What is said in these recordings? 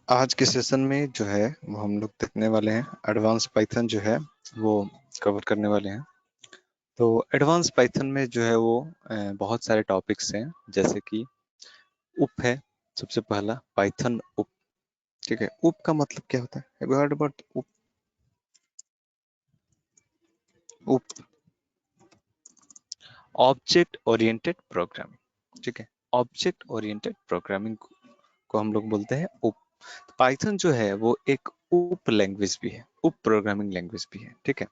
आज के सेशन में जो है वो हम लोग देखने वाले हैं एडवांस पाइथन जो है वो कवर करने वाले हैं। तो एडवांस पाइथन में जो है वो बहुत सारे टॉपिक्स हैं, जैसे कि उप है सबसे पहला, पाइथन उप। ठीक है, उप का मतलब क्या होता है? हैव यू हर्ड अबाउट उप? उप ऑब्जेक्ट ओरिएंटेड प्रोग्रामिंग। ठीक है, ऑब्जेक्ट ओरिएंटेड प्रोग्रामिंग को हम लोग बोलते हैं उप। पाइथन जो है वो एक उप लैंग्वेज भी है, उप प्रोग्रामिंग लैंग्वेज भी है। ठीक है,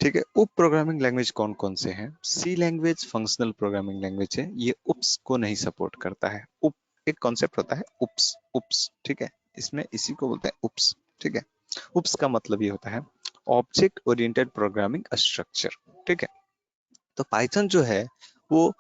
ठीक है। उप प्रोग्रामिंग लैंग्वेज कौन कौन से हैं? सी लैंग्वेज फंक्शनल प्रोग्रामिंग लैंग्वेज है, ये उप्स को नहीं सपोर्ट करता है। उप एक कॉन्सेप्ट होता है उप्स, उप्स। ठीक है, इसमें इसी को बोलते हैं उप्स। ठीक है, उप्स का मतलब ये होता है ऑब्जेक्ट ओरिएंटेड प्रोग्रामिंग स्ट्रक्चर। ठीक है, तो पाइथन जो है वो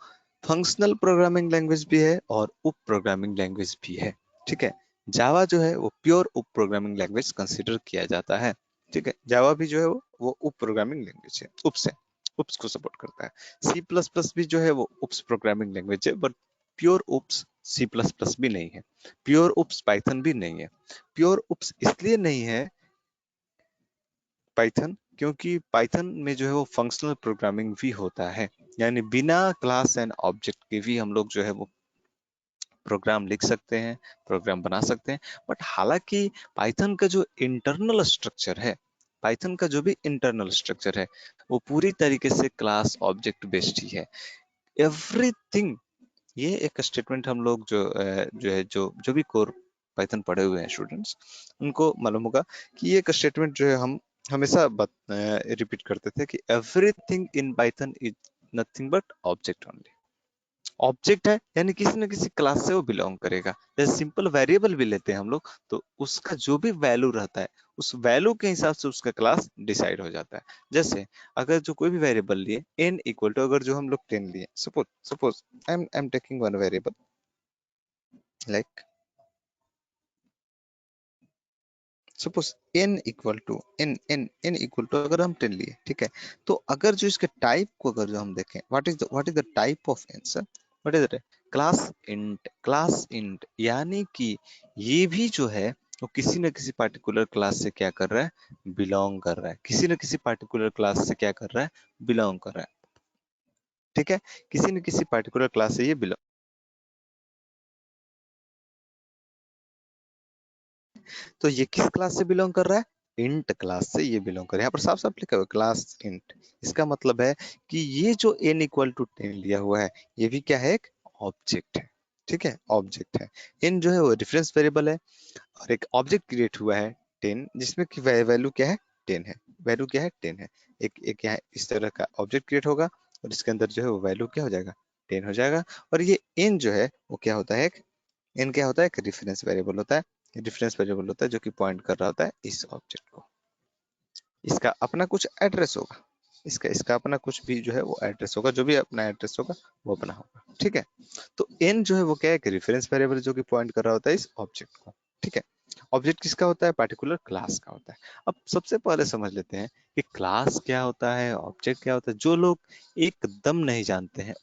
फंक्शनल प्रोग्रामिंग लैंग्वेज भी है और उप प्रोग्रामिंग लैंग्वेज भी है। ठीक है, जावा जो है वो प्योर उप प्रोग्रामिंग लैंग्वेज कंसीडर किया जाता है। ठीक है, जावा भी जो है वो उप प्रोग्रामिंग लैंग्वेज है, उप से उप्स को सपोर्ट करता है। सी प्लस प्लस भी जो है वो उप्स प्रोग्रामिंग लैंग्वेज है, but pure OOPS C plus plus भी नहीं है, प्योर उप्स पाइथन भी नहीं है। प्योर उप्स इसलिए नहीं है पाइथन, क्योंकि पाइथन में जो है वो फंक्शनल प्रोग्रामिंग भी होता है, यानी बिना क्लास एंड ऑब्जेक्ट के भी हम लोग जो है वो प्रोग्राम लिख सकते हैं, प्रोग्राम बना सकते हैं। बट हालांकि पाइथन का जो इंटरनल स्ट्रक्चर है, पाइथन का जो भी इंटरनल स्ट्रक्चर है वो पूरी तरीके से क्लास ऑब्जेक्ट बेस्ड ही है। एवरीथिंग, ये एक स्टेटमेंट हम लोग जो है जो भी कोर पाइथन पढ़े हुए हैं स्टूडेंट्स, उनको मालूम होगा कि ये एक स्टेटमेंट जो है हम हमेशा रिपीट करते थे कि everything in Python is nothing but object only. Object है यानी किसी न किसी क्लास से वो बिलोंग करेगा। जैसे सिंपल वेरिएबल भी लेते हैं हम लोग, तो उसका जो भी वैल्यू रहता है उस वैल्यू के हिसाब से उसका क्लास डिसाइड हो जाता है। जैसे अगर जो कोई भी वेरिएबल लिए n इक्वल टू, अगर जो हम लोग 10 लिए, suppose suppose I am taking one variable like suppose n equal to अगर हम 10 लिए, ठीक है, तो अगर जो इसके टाइप को अगर जो हम देखें, what is the type of answer, what is the class int, यानी कि ये भी जो है वो किसी न किसी पार्टिकुलर क्लास से क्या कर रहा है, बिलोंग कर रहा है। किसी न किसी पार्टिकुलर क्लास से क्या कर रहा है, बिलोंग कर रहा है। ठीक है, किसी न किसी पार्टिकुलर क्लास से ये बिलोंग, तो ये किस क्लास से बिलोंग कर रहा है, इंट क्लास से ये बिलोंग कर रहा है। यहाँ पर साफ साफ लिखा हुआ है क्लास इंट। इसका मतलब है कि ये जो n इक्वल टू 10 लिया हुआ है ये भी क्या है, एक ऑब्जेक्ट है। ठीक है, ऑब्जेक्ट है। n जो है वो रेफरेंस वेरिएबल है, और एक ऑब्जेक्ट क्रिएट हुआ है 10, जिसमें कि वैल्यू क्या है, 10 है। वैल्यू क्या है, 10 है। एक यहाँ इस तरह का ऑब्जेक्ट क्रिएट होगा और इसके अंदर जो है वो वैल्यू क्या हो जाएगा, 10 हो जाएगा। और ये n जो है वो क्या होता है, n क्या होता है, एक रेफरेंस वेरिएबल होता है। रेफरेंस वेरिएबल होता है जो कि पॉइंट कर रहा होता है इस ऑब्जेक्ट को। इसका अपना कुछ एड्रेस होगा, इसका इसका अपना कुछ भी जो है वो एड्रेस होगा, जो भी अपना एड्रेस होगा वो अपना होगा। ठीक है, तो n जो है वो क्या है, एक रेफरेंस वेरिएबल जो कि पॉइंट कर रहा होता है इस ऑब्जेक्ट को। ठीक है, ऑब्जेक्ट किसका होता है, पार्टिकुलर क्लास का होता है। अब सबसे पहले समझ लेते हैं कि क्लास क्या होता है, ऑब्जेक्ट क्या होता है। जो लोग एकदम नहीं जानते हैं,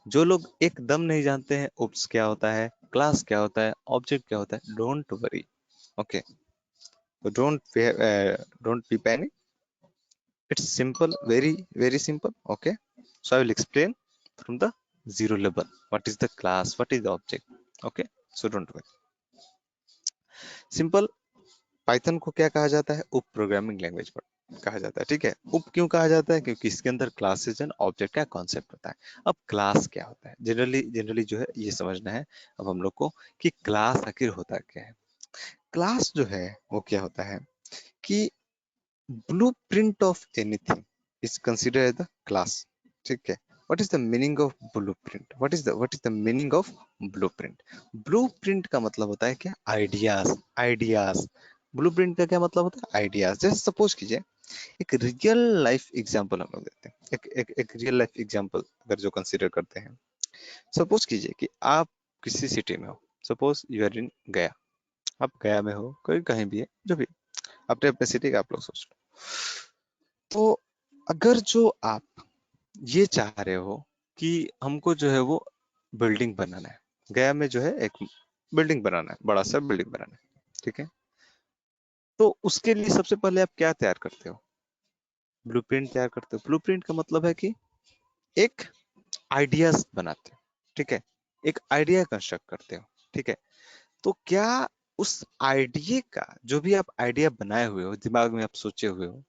जो लोग एकदम नहीं जानते हैं उप्स क्या होता है, क्लास क्या होता है, ऑब्जेक्ट क्या होता है, डोंट वरी। ओके, तो don't be panic, it's simple, very simple. Okay, so I will explain from the zero level what is the class, what is the object। okay, so don't worry, simple. Python को क्या कहा जाता है, उप programming language पर कहा जाता है। ठीक है, उप क्यों कहा जाता है, क्योंकि इसके अंदर क्लासेस एंड ऑब्जेक्ट का कॉन्सेप्ट होता है। अब क्लास क्या होता है, जनरली जनरली जो है ये समझना है अब हम लोग को कि क्लास आखिर होता क्या है। क्लास जो है वो क्या होता है कि blueprint of anything is considered as the class। ठीक है, what is the meaning of blueprint, what is the meaning of blueprint? blueprint का मतलब होता है क्या, आइडियाज। ब्लूप्रिंट का क्या मतलब होता है, आइडियाज। जैसे सपोज कीजिए एक रियल लाइफ एग्जांपल हम लोग देते हैं, एक रियल लाइफ एग्जांपल अगर जो कंसीडर करते हैं। सपोज कीजिए कि आप किसी सिटी में हो, सपोज यू आर इन गया, आप गया में हो, कोई कहीं भी है, जो भी अपने अपने सिटी का आप लोग सोच लो। तो अगर जो आप ये चाह रहे हो कि हमको जो है वो बिल्डिंग बनाना है, गया में जो है एक बिल्डिंग बनाना है, बड़ा सा बिल्डिंग बनाना है, ठीक है। तो उसके लिए सबसे पहले आप क्या तैयार करते हो? ब्लूप्रिंट तैयार करते हो। ब्लूप्रिंट का मतलब है कि एक आइडियाज बनाते हो, ठीक है, एक आइडिया कंस्ट्रक्ट करते हो, ठीक है। तो क्या उस आइडिया का, जो भी आप आइडिया बनाए हुए हो, दिमाग में आप सोचे हुए हो,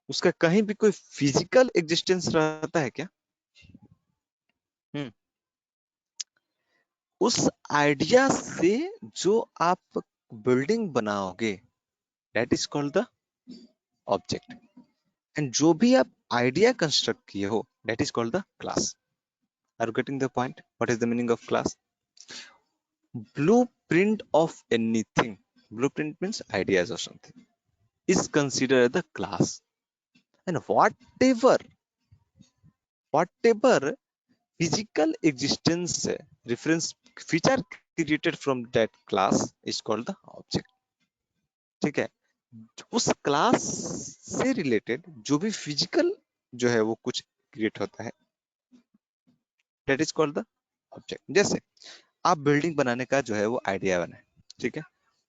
उसका कहीं भी कोई फिजिकल एग्जिस्टेंस रहता है क्या? हम्म उस आइडिया से जो आप बिल्डिंग बनाओगे, that is called the object. And जो भी आप आइडिया कंस्ट्रक्ट किए हो, that is called the class. Are you getting the point? What is the meaning of class? Blueprint of anything, blueprint means ideas or something, is considered the class. And whatever physical existence reference feature created from that class is called the object, ठीक है। उस class से related जो भी physical जो है वो कुछ क्रिएट होता है, that is called the object. जैसे आप बिल्डिंग बनाने का जो है वो आइडिया बनाए, ठीक है।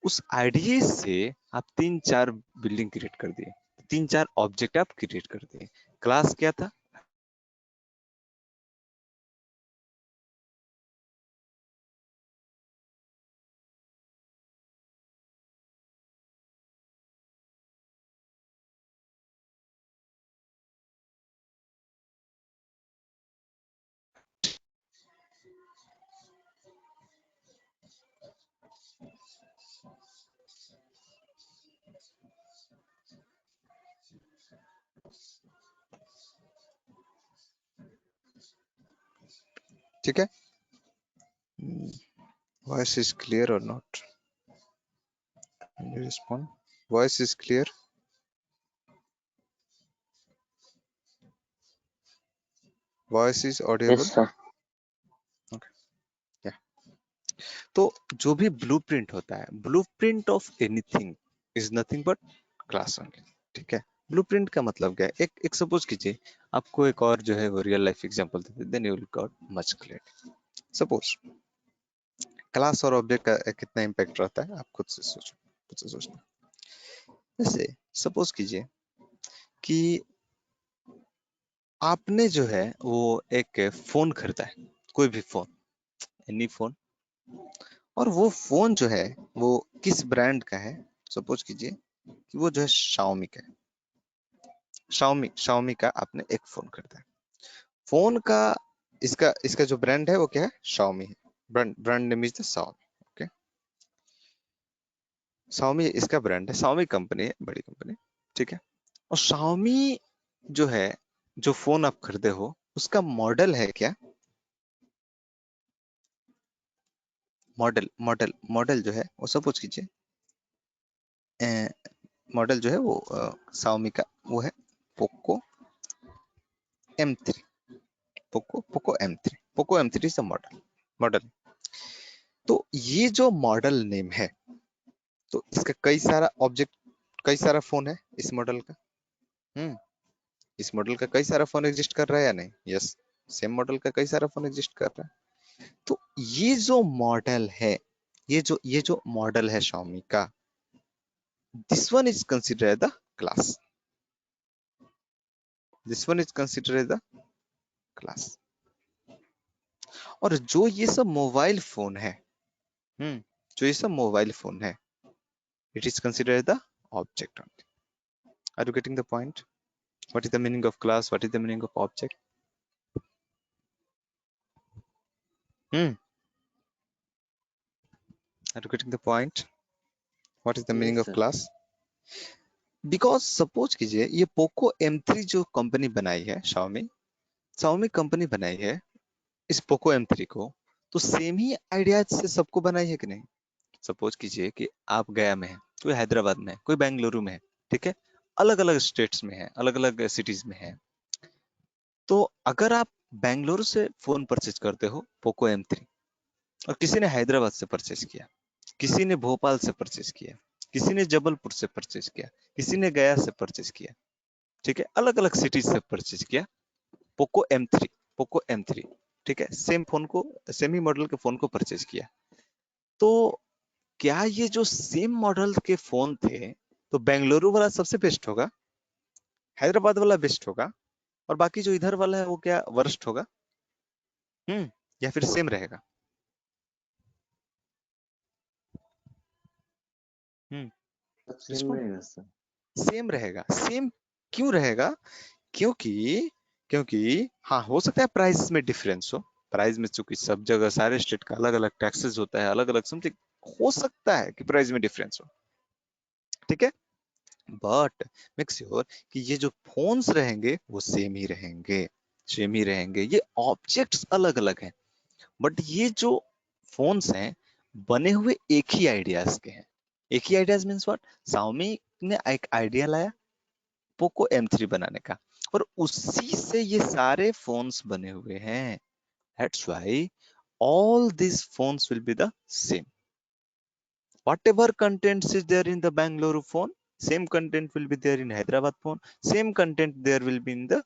उस आइडिया से आप 3-4 बिल्डिंग क्रिएट कर दिए, 3-4 ऑब्जेक्ट आप क्रिएट कर दिए। क्लास क्या था? ठीक है। वॉइस इज क्लियर और not? Respond. Voice is clear? Voice is audible? Yes sir. Okay, या। तो जो भी ब्लूप्रिंट होता है, blueprint of anything is nothing but class only, ठीक है। ब्लूप्रिंट का मतलब क्या है? एक सपोज कीजिए, आपको एक और जो है वो रियल लाइफ एग्जांपल देते, then you will got much clear. Suppose class और ऑब्जेक्ट का कितना इम्पैक्ट रहता है, आप खुद से सोचो, खुद से सोचना। जैसे सपोज कीजिए कि आपने जो है वो एक फोन खरीदा है, कोई भी फोन, एनी फोन, और वो फोन जो है वो किस ब्रांड का है? सपोज कीजिए कि वो जो है शाओमी का है। शाओमी का आपने एक फोन खरीदा है। फोन का इसका इसका जो ब्रांड है वो क्या है? शाओमी है। Brand brand name is the Xiaomi, okay. Xiaomi इसका ब्रांड है, शाओमी कंपनी है, बड़ी कंपनी, ठीक है। और शाओमी जो है, जो फोन आप खरीदे हो, उसका मॉडल है क्या? मॉडल जो है वो सपोज कीजिए, मॉडल जो है वो शाओमी का वो है Poco M3। Poco M3 is the model. तो ये जो मॉडल नेम है, तो इसका कई सारा ऑब्जेक्ट, कई सारा फोन है इस मॉडल का। हम्म इस मॉडल का कई सारा फोन एग्जिस्ट कर रहा है या नहीं? यस, सेम मॉडल का कई सारा फोन एग्जिस्ट कर रहा है। तो ये जो मॉडल है, ये जो मॉडल है Xiaomi का, this one is considered the class. This one is considered the class. और जो ये सब मोबाइल फोन है, जो ये सब मोबाइल फोन है, it is considered the object only. Are you getting the point? What is the meaning of class? What is the meaning of object? Hmm are you getting the point? What is the meaning yes of sir. Class? Because suppose कीजिए ये Poco M3 जो company बनाई है, Xiaomi company बनाई है इस Poco M3 को, तो सेम ही आइडियाज से सबको बनाई है कि नहीं? सपोज कीजिए कि आप गया में है, कोई हैदराबाद में है, कोई बेंगलुरु में है, ठीक है, अलग अलग स्टेट्स में है, अलग अलग सिटीज में है। तो अगर आप बेंगलुरु से फोन परचेज करते हो पोको M3, और किसी ने हैदराबाद से परचेज किया, किसी ने भोपाल से परचेज किया, किसी ने जबलपुर से परचेज किया, किसी ने गया से परचेज किया, ठीक है, अलग अलग सिटीज से परचेज किया पोको M3, पोको M3, ठीक है, सेम फोन को, सेम ही मॉडल के फोन को परचेज किया। तो क्या ये जो सेम मॉडल के फोन थे, तो बेंगलुरु वाला सबसे बेस्ट होगा, हैदराबाद वाला बेस्ट होगा, और बाकी जो इधर वाला है वो क्या वर्स्ट होगा? या फिर सेम रहेगा? हम्म सेम रिस्पॉन्ड। रहेगा सर। सेम रहेगा। सेम क्यों रहेगा? क्योंकि क्योंकि हाँ, हो सकता है प्राइस में डिफरेंस हो। प्राइस में चूंकि सब जगह सारे स्टेट का अलग अलग टैक्सेस होता है, अलग अलग समथिंग, हो सकता है कि प्राइस में डिफरेंस हो, ठीक है। बट मेक श्योर कि ये जो फोन्स रहेंगे वो सेम ही रहेंगे, सेम ही रहेंगे। ये ऑब्जेक्ट्स अलग अलग हैं, बट ये जो फोन्स हैं बने हुए एक ही आइडियाज के हैं। एक ही आइडियाज मीन्स व्हाट? Xiaomi ने एक आइडिया लाया पोको M3 बनाने का, और उसी से ये सारे फोन्स बने हुए हैं। That's why all these phones will be the same. Whatever contents is there in the Bangalore phone, same content will be there in Hyderabad phone, same content there will be in the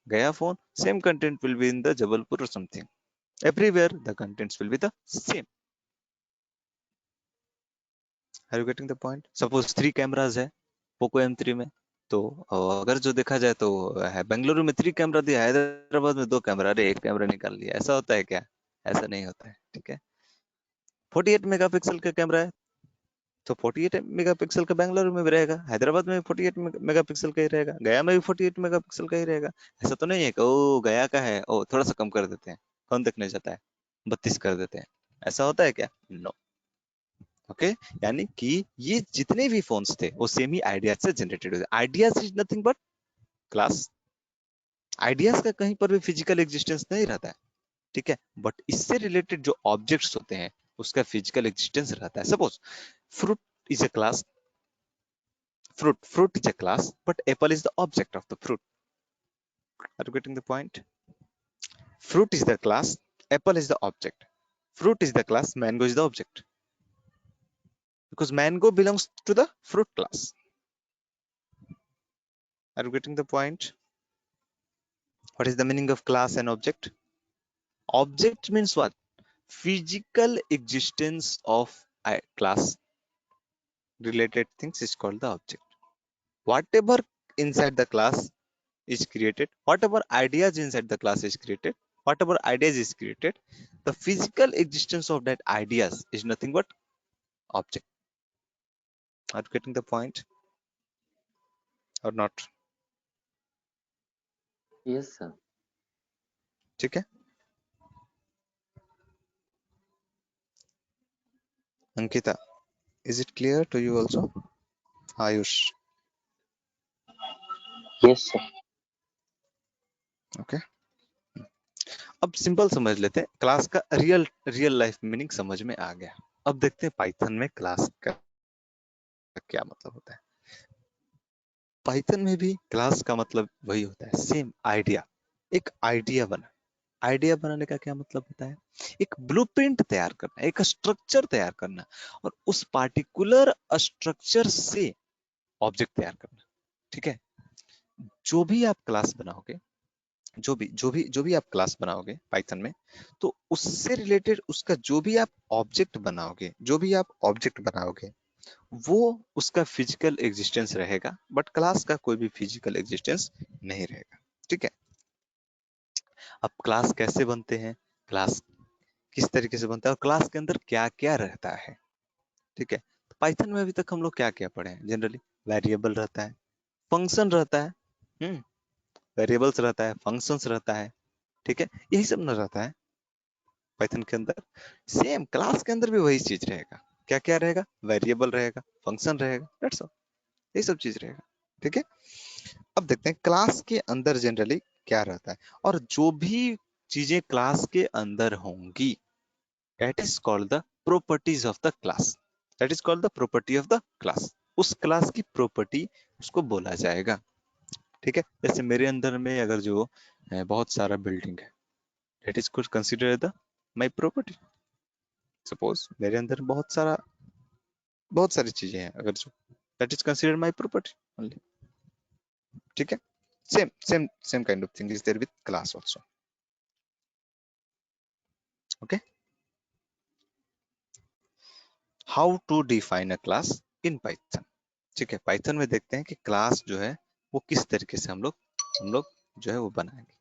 Gaya phone, same content will be in the Jabalpur or something. Everywhere the contents will be the same. Are you getting the point? Suppose 3 cameras है Poco M3 में, तो अगर जो देखा जाए तो है बेंगलुरु में 3 कैमरा दिया, हैदराबाद में 2 कैमरा, अरे एक कैमरा निकाल लिया, ऐसा होता है क्या? ऐसा नहीं होता है, ठीक है। 48 मेगापिक्सल का कैमरा है, तो 48 मेगापिक्सल का बेंगलुरु में भी रहेगा, हैदराबाद में भी 48 मेगापिक्सल का ही रहेगा, गया में भी 48 मेगापिक्सल का ही रहेगा। ऐसा तो नहीं है कि ओ गया का है, ओ थोड़ा सा कम कर देते हैं, कौन देखने जाता है, 32 कर देते हैं। ऐसा होता है क्या? नो। ओके, यानी कि ये जितने भी फोन्स थे वो सेम ही आइडियाज से जनरेटेड हुए। Ideas is nothing but class. Ideas का कहीं पर भी फिजिकल एग्जिस्टेंस नहीं रहता है, ठीक है। बट इससे रिलेटेड जो ऑब्जेक्ट्स होते हैं उसका फिजिकल एग्जिस्टेंस रहता है। Suppose fruit is a class. Fruit is a class, but apple is the object of the fruit. Are you getting the point? Fruit is the class, apple is the object. Fruit is the class, mango is the object, because mango belongs to the fruit class. Are you getting the point? What is the meaning of class and object? Object means what? Physical existence of a class related things is called the object. Whatever inside the class is created, whatever ideas inside the class is created, whatever ideas is created, the physical existence of that ideas is nothing but object. Are you getting the point or not? Yes sir. ठीक है। Ankita, is it clear to you also? Ayush, yes sir. okay. अब simple समझ लेते हैं, class का real real life meaning समझ में आ गया। अब देखते हैं पाइथन में क्लास का क्या मतलब होता है। पाइथन में भी क्लास का मतलब वही होता है, सेम आइडिया। एक आइडिया बना, आइडिया बनाने का क्या मतलब होता है? एक ब्लूप्रिंट तैयार करना, एक स्ट्रक्चर तैयार करना, और उस पार्टिकुलर स्ट्रक्चर से ऑब्जेक्ट तैयार करना, ठीक है। जो भी आप क्लास बनाओगे, जो भी आप क्लास बनाओगे पाइथन में, तो उससे रिलेटेड उसका जो भी आप ऑब्जेक्ट बनाओगे, वो उसका फिजिकल एग्जिस्टेंस रहेगा, बट क्लास का कोई भी फिजिकल एग्जिस्टेंस नहीं रहेगा, ठीक है। अब क्लास कैसे बनते हैं, क्लास किस तरीके से बनता है, और क्लास के अंदर क्या क्या रहता है, ठीक है। तो पाइथन में अभी तक हम लोग क्या क्या पढ़े हैं? जनरली वेरिएबल रहता है, फंक्शन रहता है, वेरिएबल्स रहता है, फंक्शंस रहता है, ठीक है। यही सब न रहता है पाइथन के अंदर। सेम क्लास के अंदर भी वही चीज रहेगा। क्या क्या रहेगा? वेरिएबल रहेगा, फंक्शन रहेगा, दैट्स ऑल, यही सब चीज रहेगा, ठीक है। अब देखते हैं क्लास के अंदर जनरली क्या रहता है, और जो भी चीजें क्लास के अंदर होंगी, that is called the properties of the class. That is called the property of the class. उस क्लास की प्रॉपर्टी उसको बोला जाएगा, ठीक है। जैसे मेरे अंदर में अगर जो बहुत सारा बिल्डिंग है, that is could consider the my property. Suppose मेरे अंदर बहुत सारी चीजें हैं, अगर जो that is considered my property only, ठीक है। Same kind of thing is there with class also, okay. How to define a class in Python. ठीक है, पाइथन में देखते हैं कि क्लास जो है वो किस तरीके से हम लोग जो है वो बनाएंगे।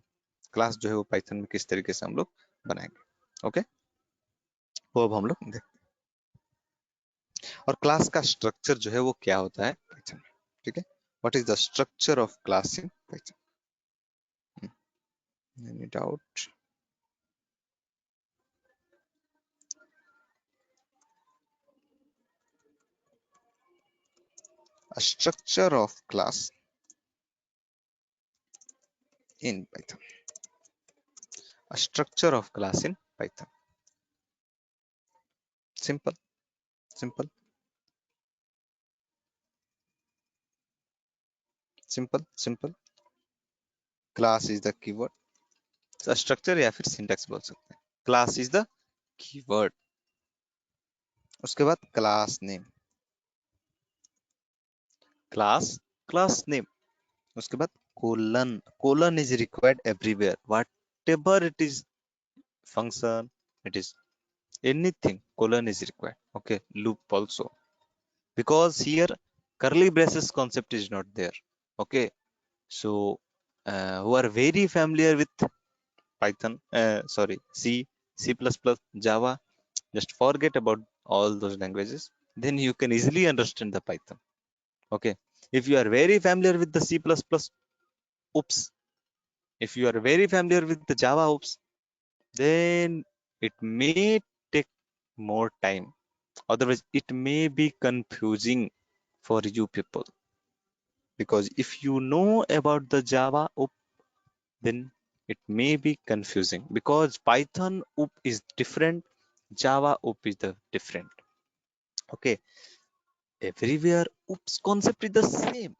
क्लास जो है वो पाइथन में किस तरीके से हम लोग बनाएंगे। ओके, वो अब हम लोग देखते हैं। और क्लास का स्ट्रक्चर जो है वो क्या होता है पाइथन में। ठीक है, what is the structure of class in Python? Any doubt? A structure of class in Python. A structure of class in Python. Simple, simple, simple, simple. Class is the keyword. So structure या फिर syntax बोल सकते हैं. Class is the keyword. उसके बाद class name. Class name. उसके बाद colon. Colon is required everywhere. Whatever it is, function, it is anything. Colon is required. Okay. Loop also. Because here curly braces concept is not there. Okay. So who are very familiar with Python, C, C++, Java, just forget about all those languages. Then you can easily understand the Python. Okay. If you are very familiar with the C++, oops. If you are very familiar with the Java, oops, then it may take more time. Otherwise, it may be confusing for you people. Because if you know about the Java, oops, then it may be confusing because Python OOP is different, Java OOP is the different. Okay, everywhere OOP's concept is the same,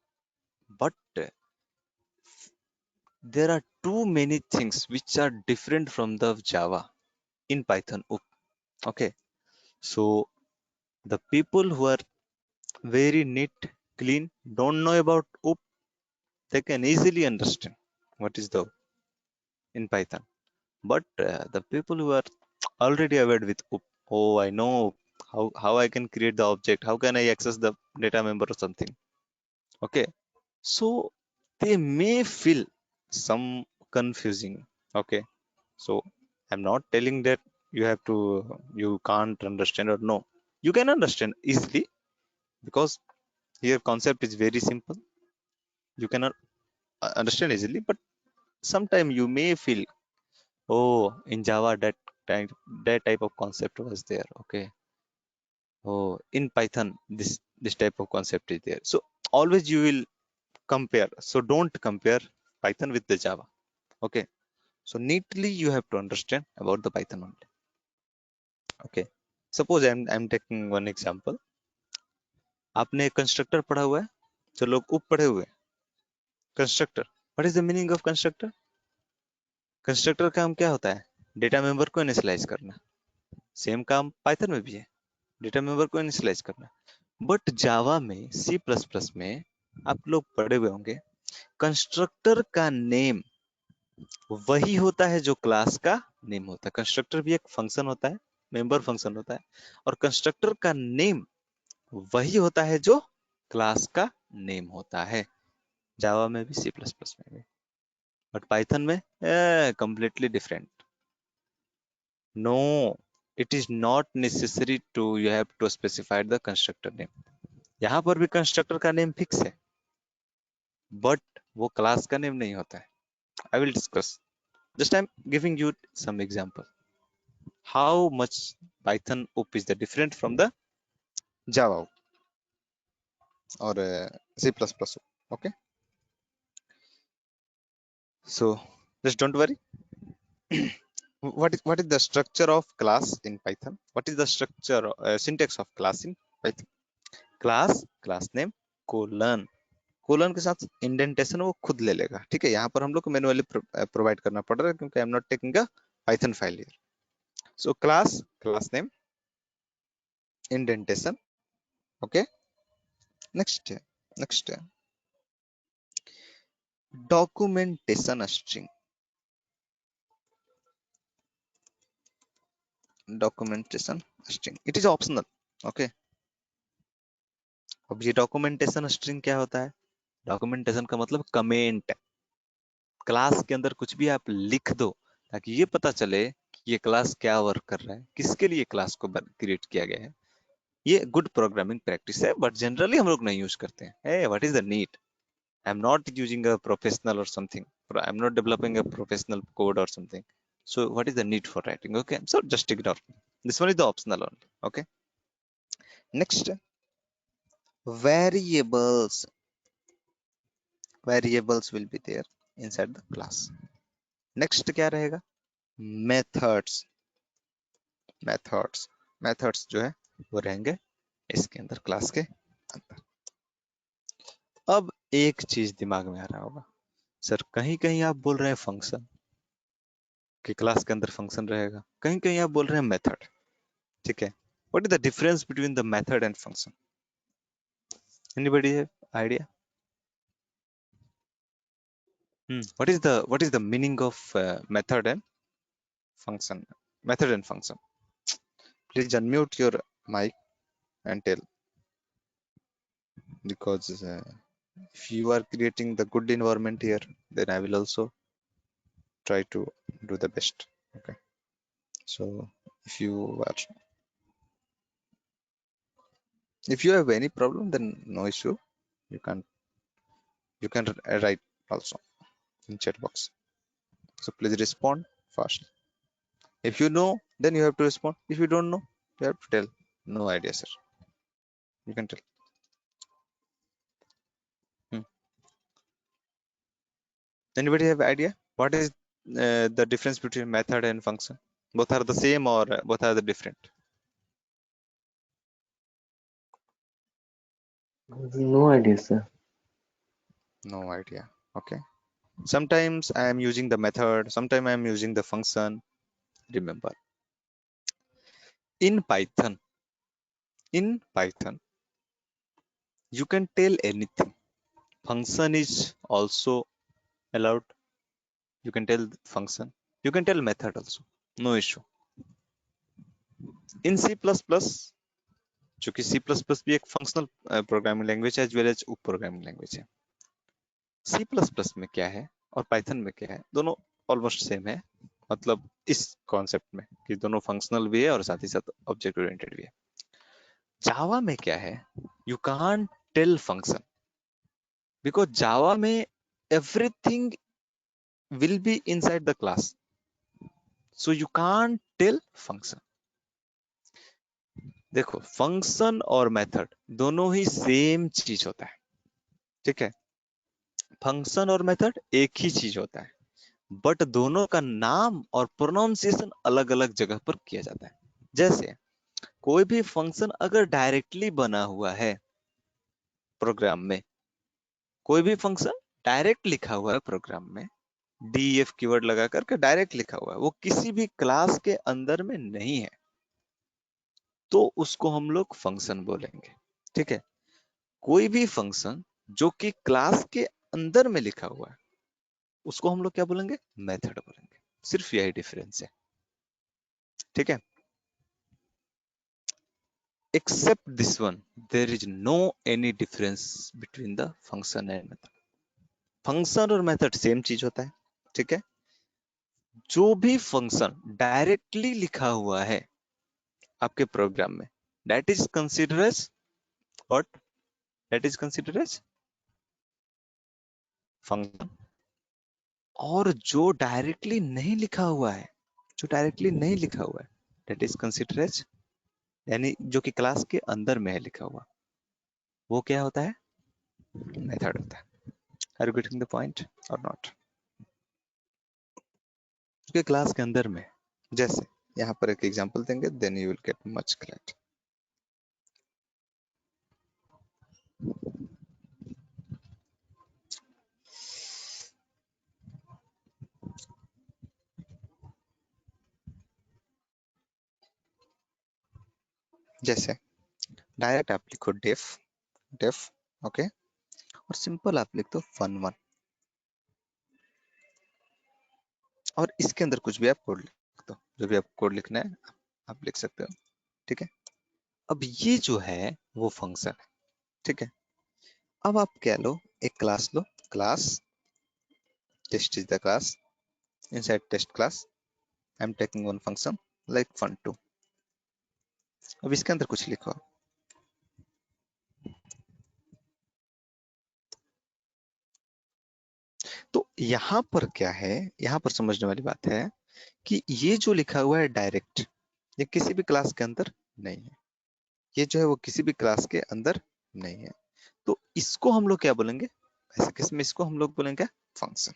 but there are too many things which are different from the Java in Python OOP. Okay, so the people who are very neat, clean, don't know about OOP, they can easily understand what is the OOP in Python. But the people who are already aware with OOP, oh, I know how I can create the object, how can I access the data member or something. Okay, so they may feel some confusing. Okay, so I'm not telling that you can't understand or no, you can understand easily because here concept is very simple. You cannot understand easily, but sometimes you may feel, oh, in Java type that type of concept was there. Okay. Oh, in Python this type of concept is there. So always you will compare. So don't compare Python with the Java. Okay. So neatly you have to understand about the Python only. Okay. Suppose I'm taking one example. आपने constructor पढ़ा हुआ है, जो लोग उप पढ़े हुए हैं. Constructor. What is the meaning of constructor? Constructor का काम क्या होता है? डेटा मेंबर को इनिशियलाइज करना. सेम काम पाइथन में भी है, डेटा मेंबर को इनिशियलाइज करना. बट जावा में, सी प्लस प्लस में आप लोग पढ़े हुए होंगे, कंस्ट्रक्टर का नेम वही होता है जो क्लास का नेम होता है. कंस्ट्रक्टर भी एक फंक्शन होता है, मेंबर फंक्शन होता है, और कंस्ट्रक्टर का नेम वही होता है जो क्लास का नेम होता है. जावा में भी, सी प्लस प्लस में भी. बट पाइथन में completely different. No, it is not necessary to you have to specify the constructor name. यहाँ पर भी कंस्ट्रक्टर का नेम फिक्स है, बट वो क्लास का नेम नहीं होता है. I will discuss. Just I am giving you some example how much Python OOP is the different from the Java और C plus plus. Okay, so just don't worry. what is the structure of class in Python? What is the structure syntax of class in Python? class name colon. Colon के साथ indentation वो खुद ले लेगा. ठीक है, यहाँ पर हम लोग को मैन्युअली प्रोवाइड करना पड़ रहा है क्योंकि I am not taking a Python file here. So class name, indentation. Okay, next documentation string. Documentation string, it is optional. Okay. अब ये डॉक्यूमेंटेशन स्ट्रिंग क्या होता है? डॉक्यूमेंटेशन का मतलब कमेंट। क्लास के अंदर कुछ भी आप लिख दो ताकि ये पता चले कि ये क्लास क्या वर्क कर रहा है, किसके लिए क्लास को क्रिएट किया गया है। ये गुड प्रोग्रामिंग प्रैक्टिस है, बट जनरली हम लोग नहीं यूज करते हैं। hey, what is the need? I'm not using a professional or something. I'm not developing a professional code or something. So what is the need for writing? Okay, so just ignore. This one is the optional only. Okay. Next, variables. Variables will be there inside the class. Next क्या रहेगा? Methods. Methods. Methods जो है वो रहेंगे इसके अंदर, class के अंदर। अब एक चीज दिमाग में आ रहा होगा, सर कहीं कहीं आप बोल रहे हैं फंक्शन कि क्लास के अंदर फंक्शन रहेगा, कहीं कहीं आप बोल रहे हैं मेथड। ठीक है, what is the difference between the method and function? Anybody have idea? What is the meaning of method and function? Method and function, please unmute your mic and tell, because if you are creating the good environment here, then I will also try to do the best. Okay, so if you are, if you have any problem, then no issue, you can write also in chat box. So please respond fast. If you know, then you have to respond. If you don't know, you have to tell no idea, sir. You can tell. Hmm. Anybody have idea what is the difference between method and function? Both are the same or both are the different? No idea, sir. No idea. Okay, sometimes I am using the method, sometimes I am using the function. Remember, in python, you can tell anything. Function is also allowed. You can tell function, you can tell method also, no issue. In C++, चूंकि C++ भी एक functional programming language है as well as उप programming language है। C++ में क्या है और पाइथन में क्या है, दोनों ऑलमोस्ट सेम है, मतलब इस कॉन्सेप्ट में कि दोनों फंक्शनल भी है और साथ ही साथ ऑब्जेक्ट ओरिएंटेड भी है। जावा में क्या है, you can't tell function because Java में everything will be inside the class, so you can't tell function. देखो, फंक्शन और मेथड दोनों ही सेम चीज होता है। ठीक है, फंक्शन और मेथड एक ही चीज होता है, बट दोनों का नाम और प्रोनाउंसिएशन अलग अलग जगह पर किया जाता है। जैसे कोई भी फंक्शन अगर डायरेक्टली बना हुआ है प्रोग्राम में, कोई भी फंक्शन डायरेक्ट लिखा हुआ है प्रोग्राम में, डीएफ कीवर्ड लगा करके डायरेक्ट लिखा हुआ है, वो किसी भी क्लास के अंदर में नहीं है, तो उसको हम लोग फंक्शन बोलेंगे। ठीक है, कोई भी फंक्शन जो कि क्लास के अंदर में लिखा हुआ है, उसको हम लोग क्या बोलेंगे? मेथड बोलेंगे। सिर्फ यही डिफरेंस है। ठीक है, except this one, there is no any difference between the function and method. Function और मेथड सेम चीज होता है। ठीक है, जो भी फंक्शन डायरेक्टली लिखा हुआ है आपके प्रोग्राम में, that is consider as what? That is consider as function. और जो डायरेक्टली नहीं लिखा हुआ है, जो डायरेक्टली नहीं लिखा हुआ है, दैट इज कंसिडर एज, यानी जो कि क्लास के अंदर में है लिखा हुआ, वो क्या होता है? मेथड होता है। Are you getting the point और नॉट? क्योंकि क्लास के अंदर में, जैसे यहाँ पर एक एग्जांपल देंगे, then you will get much clear. जैसे डायरेक्ट आप लिखो डेफ, डेफ, ओके, और सिंपल आप लिख दो fun1, और इसके अंदर कुछ भी आप कोड लिख दो, जो भी आप कोड लिखना है आप लिख सकते हो। ठीक है, अब ये जो है वो फंक्शन है, ठीक है। अब आप क्या लो, एक क्लास लो, class test is the class, inside test class I am taking one function like fun2। अब इसके अंदर कुछ लिखो। तो यहाँ पर क्या है, यहाँ पर समझने वाली बात है कि ये जो लिखा हुआ है डायरेक्ट, ये किसी भी क्लास के अंदर नहीं है, ये जो है वो किसी भी क्लास के अंदर नहीं है। तो इसको हम लोग क्या बोलेंगे, ऐसे केस में इसको हम लोग बोलेंगे फंक्शन।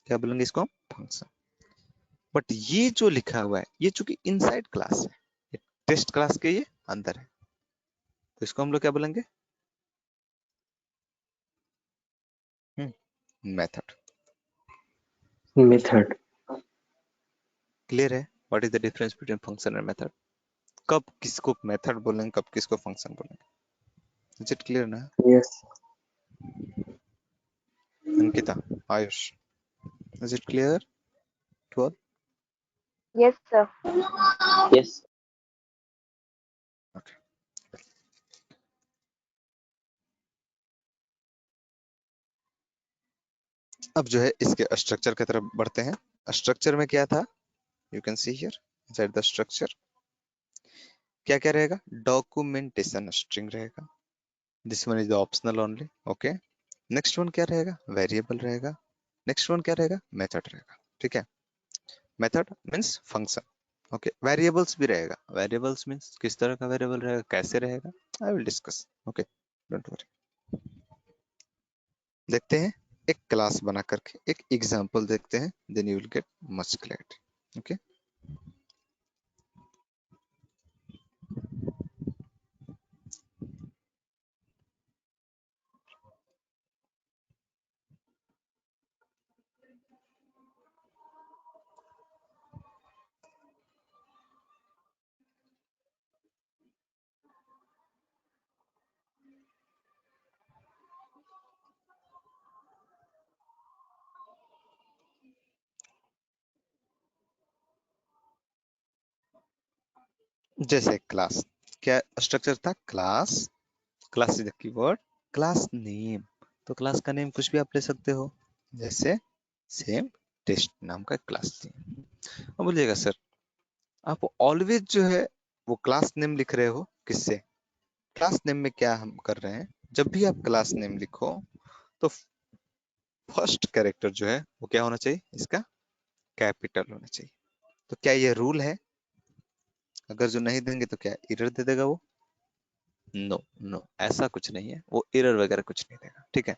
क्या बोलेंगे इसको, फंक्शन। बट ये जो लिखा हुआ है ये चूंकि इनसाइड क्लास है, ये टेस्ट क्लास के ये अंदर है, तो इसको हम लोग क्या बोलेंगे, मेथड। Method. क्लियर है, what is the difference between function and method? कब किसको मेथड बोलेंगे, कब किसको फंक्शन बोलेंगे, इज इट क्लियर ना? Yes. Ankita, Ayush, is it clear to all? Yes, sir. Yes. अब जो है इसके स्ट्रक्चर की तरफ बढ़ते हैं। स्ट्रक्चर में क्या था, you can see here inside the structure क्या क्या रहेगा, डॉक्यूमेंटेशन स्ट्रिंग रहेगा, this one is the optional only, okay. Next one क्या रहेगा, वेरिएबल रहेगा। नेक्स्ट वन क्या रहेगा, मेथड रहेगा, ठीक है। Method means function, okay. Variables भी रहेगा, वेरिएबल्स मींस किस तरह का वेरिएबल रहेगा, कैसे रहेगा, आई will discuss, okay, don't worry. देखते हैं एक क्लास बना करके एक एग्जांपल देखते हैं, then you will get much clarity, okay. जैसे क्लास, क्या स्ट्रक्चर था, class, class is the keyword, class name, तो क्लास का नेम कुछ भी आप ले सकते हो, जैसे सेम टेस्ट नाम का क्लास थी। अब बोलिएगा सर आप ऑलवेज जो है वो क्लास नेम लिख रहे हो, किससे, क्लास नेम में क्या हम कर रहे हैं, जब भी आप क्लास नेम लिखो तो फर्स्ट कैरेक्टर जो है वो क्या होना चाहिए, इसका कैपिटल होना चाहिए। तो क्या ये रूल है, अगर जो नहीं देंगे तो क्या एरर दे देगा वो, नो नो, ऐसा कुछ नहीं है, वो एरर वगैरह कुछ नहीं देगा, ठीक है।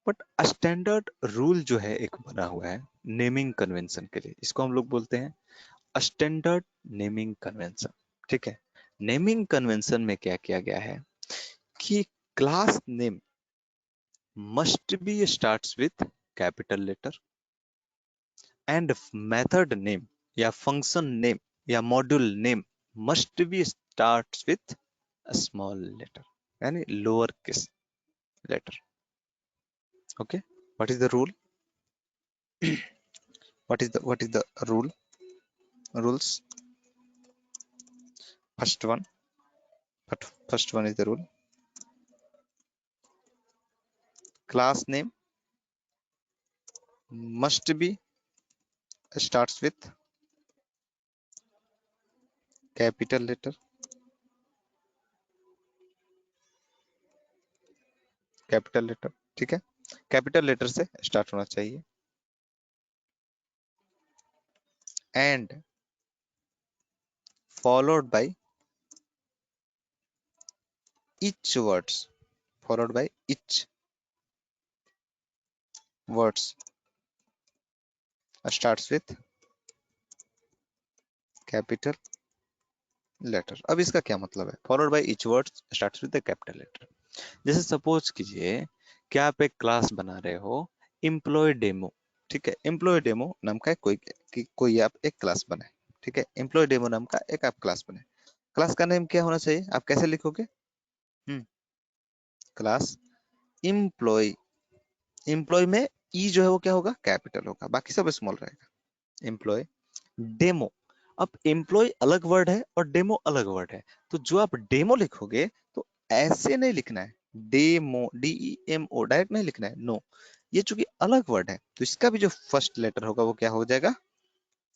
बट स्टैंडर्ड रूल जो है एक बना हुआ है नेमिंग कन्वेंशन के लिए, इसको हम लोग बोलते हैं स्टैंडर्ड नेमिंग कन्वेंशन, ठीक है। नेमिंग कन्वेंशन में क्या किया गया है कि class name must be starts with capital letter and method name या function name या module name must be starts with a small letter यानी lower case letter, okay। what is the rule, what is the rule, rules, first one, but first one is the rule, class name must be starts with capital letter, capital letter, ठीक है, capital letter से start होना चाहिए, and followed by each words, followed by each words starts with capital letter। अब इसका क्या मतलब है, followed by each words starts with the capital letter। जैसे सपोज कीजिए कि आप एक क्लास बना रहे हो एम्प्लॉय डेमो, ठीक है, एम्प्लॉय डेमो नाम का कोई आप एक क्लास बनाए, ठीक है, एम्प्लॉय डेमो नाम का एक आप क्लास बनाए, क्लास का नेम क्या होना चाहिए, आप कैसे लिखोगे, क्लास एम्प्लॉय, एम्प्लॉय में ई जो है वो क्या होगा, कैपिटल होगा, बाकी सब स्मॉल रहेगा, एम्प्लॉय डेमो। अब एम्प्लॉय अलग वर्ड है और डेमो अलग वर्ड है, तो जो आप डेमो लिखोगे तो ऐसे नहीं लिखना है, डेमो DEMO डायरेक्ट नहीं लिखना है, नो। ये चूंकि अलग वर्ड है तो इसका भी जो फर्स्ट लेटर होगा वो क्या हो जाएगा,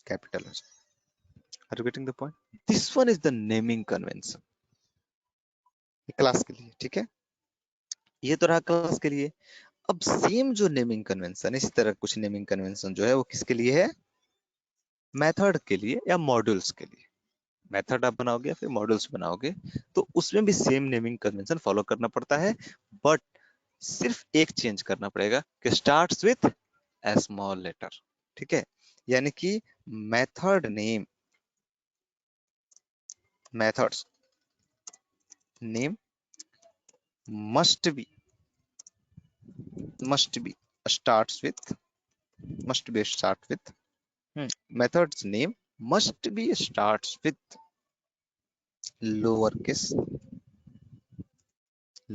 कैपिटल हो जाएगा। Are you getting the point? This one is the naming convention class के लिए, ठीक है। ये तो रहा क्लास के लिए। अब सेम जो नेमिंग कन्वेंशन, इसी तरह कुछ नेमिंग कन्वेंशन जो है वो किसके लिए है, मेथड के लिए या मॉड्यूल्स के लिए। मेथड आप बनाओगे या फिर मॉड्यूल्स बनाओगे तो उसमें भी सेम नेमिंग कन्वेंशन फॉलो करना पड़ता है, बट सिर्फ एक चेंज करना पड़ेगा कि starts with a small letter, ठीक है। यानी कि method name, methods name must be starts with must be start with methods name must be starts with lowercase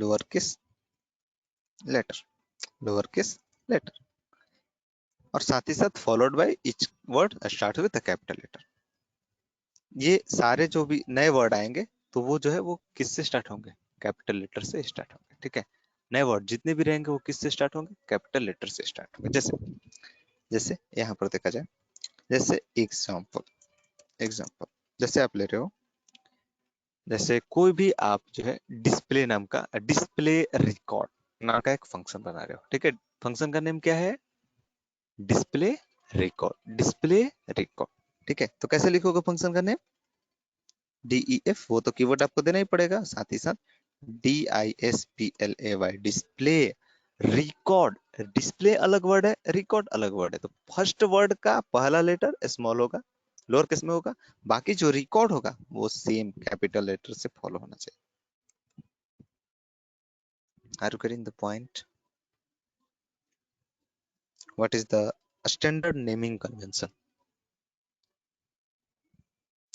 lowercase lowercase letter और साथ ही साथ followed by each word start with a capital letter। ये सारे जो भी नए word आएंगे तो वो जो है वो किससे स्टार्ट होंगे, कैपिटल लेटर से स्टार्ट होंगे, ठीक है। नए वर्ड जितने भी रहेंगे वो किससे स्टार्ट होंगे, कैपिटल लेटर से स्टार्ट होंगे। जैसे जैसे यहाँ पर देखा जाए, जैसे एग्जाम्पल जैसे आप ले रहे हो, जैसे कोई भी आप जो है डिस्प्ले नाम का, डिस्प्ले रिकॉर्ड नाम का एक फंक्शन बना रहे हो, ठीक है। फंक्शन का नेम क्या है, डिस्प्ले रिकॉर्ड, डिस्प्ले रिकॉर्ड, ठीक है। तो कैसे लिखोगे फंक्शन का नेम, DEF, वो तो कीवर्ड आपको देना ही पड़ेगा, साथ ही साथ DISPLAY, डिस्प्ले रिकॉर्ड। डिस्प्ले अलग वर्ड है, रिकॉर्ड अलग वर्ड है, तो फर्स्ट वर्ड का पहला लेटर स्मॉल होगा, लोअर केस में होगा, बाकी जो रिकॉर्ड होगा वो सेम कैपिटल लेटर से फॉलो होना चाहिए। Are you getting the point? What is the standard naming convention?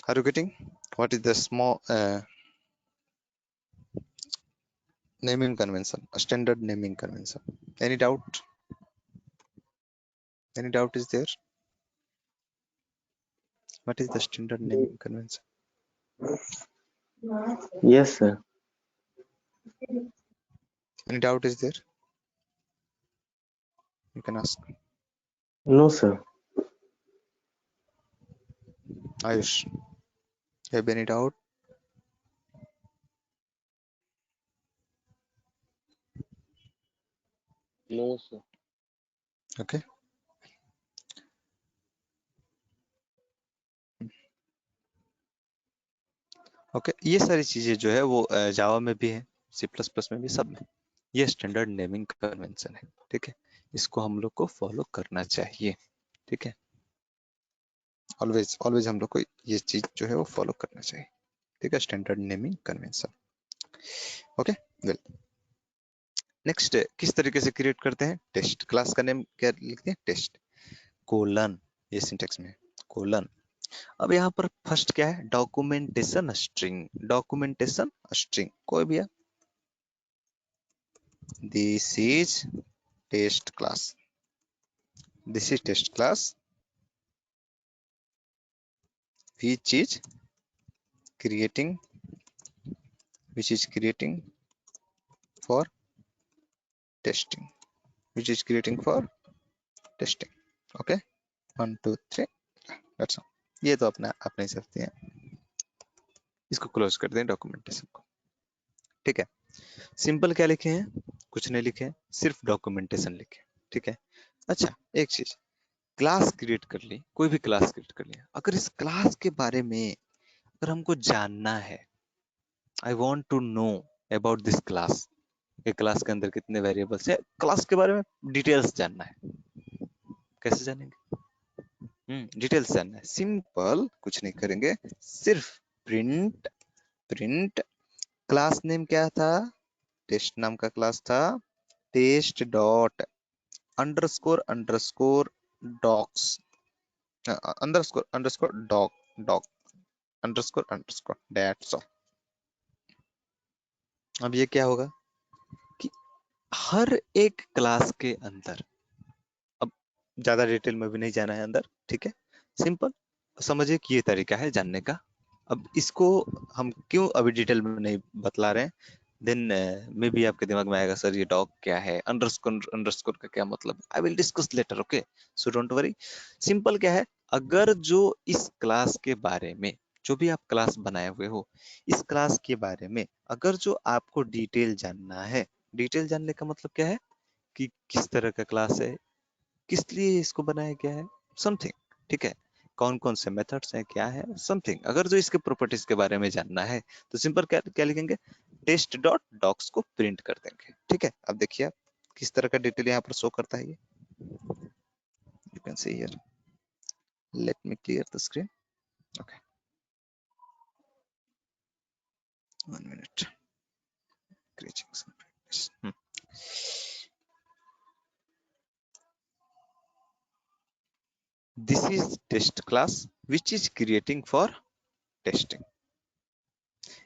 Are you getting what is the small naming convention, a standard naming convention? Any doubt? Any doubt is there? What is the standard naming convention? Yes, sir. Any doubt is there? You can ask. No, sir. Ayush, you have any doubt? No, sir. Okay. Okay ये सारी चीजें जो है वो जावा में भी है, C++ में भी, सब में ये स्टैंडर्ड नेमिंग कन्वेंशन है, ठीक है। इसको हम लोग को फॉलो करना चाहिए, ठीक है। ऑलवेज ऑलवेज हम लोग को ये चीज जो है वो फॉलो करना चाहिए, ठीक है, standard naming convention. Okay well, next किस तरीके से क्रिएट करते हैं, टेस्ट क्लास का नेम क्या लिखते हैं, टेस्ट कोलन, ये सिंटेक्स में कोलन। अब यहाँ पर फर्स्ट क्या है, डॉक्यूमेंटेशन स्ट्रिंग, डॉक्यूमेंटेशन स्ट्रिंग कोई भी है, this is test class, this is test class which is creating for testing, which is creating for testing। okay 1 2 3 that's all। ये तो अपना अपने हिसाब से है, इसको क्लोज कर दें डॉक्यूमेंटेशन को, ठीक है। सिंपल क्या लिखे हैं, कुछ नहीं लिखे, सिर्फ डॉक्यूमेंटेशन लिखे, ठीक है। अच्छा एक चीज, क्लास क्रिएट कर ली, कोई भी क्लास क्रिएट कर लिया, अगर इस क्लास के बारे में अगर हमको जानना है, I want to know about this class, ये क्लास के अंदर कितने वेरिएबल्स है, क्लास के बारे में डिटेल्स जानना है, कैसे जानेंगे, डिटेल्स जानना है, सिंपल कुछ नहीं करेंगे, सिर्फ प्रिंट प्रिंट क्लास नेम क्या था, टेस्ट नाम का क्लास था, test dot underscore underscore docs underscore underscore doc doc underscore underscore that's all. अब ये क्या होगा कि हर एक क्लास के अंदर, अब ज्यादा डिटेल में भी नहीं जाना है अंदर, ठीक है, सिंपल समझिए कि ये तरीका है जानने का। अब इसको हम क्यों अभी डिटेल में नहीं बतला रहे हैं, देन मे बी आपके दिमाग में आएगा सर ये डॉग क्या है, अंडरस्कोर अंडरस्कोर का क्या मतलब, आई will discuss later, okay, so don't worry. Simple क्या है, अगर जो इस क्लास के बारे में, जो भी आप क्लास बनाए हुए हो, इस क्लास के बारे में अगर जो आपको डिटेल जानना है, डिटेल जानने का मतलब क्या है कि किस तरह का क्लास है, किस लिए इसको बनाया गया है, समथिंग, ठीक है, कौन कौन से मेथड्स हैं, क्या है, समथिंग। अगर जो इसके प्रॉपर्टीज के बारे में जानना है तो सिंपल क्या क्या लिखेंगे, टेस्ट डॉट डॉक्स को प्रिंट कर देंगे, ठीक है। अब देखिए आप किस तरह का डिटेल यहाँ पर शो करता है ये, you can see here, let me clear the screen, okay, 1 minute, greetings and practice. This is test class which is creating for testing,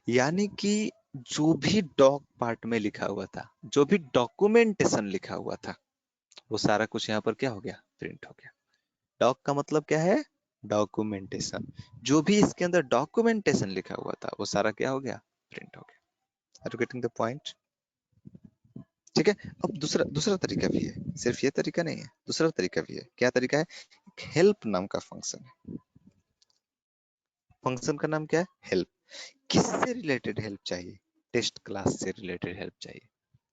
यानी कि जो भी डॉक पार्ट में लिखा हुआ था, जो भी डॉक्यूमेंटेशन लिखा हुआ था, वो सारा कुछ यहाँ पर क्या हो गया, प्रिंट हो गया। डॉक का मतलब क्या है, डॉक्यूमेंटेशन, जो भी इसके अंदर डॉक्यूमेंटेशन लिखा हुआ था वो सारा क्या हो गया, प्रिंट हो गया। Are you getting the point? ठीक है। अब दूसरा दूसरा तरीका भी है, सिर्फ ये तरीका नहीं है, दूसरा तरीका भी है। क्या तरीका है, हेल्प नाम का फंक्शन है। फंक्शन का नाम क्या है, हेल्प। किससे रिलेटेड हेल्प चाहिए, टेस्ट क्लास से रिलेटेड हेल्प चाहिए,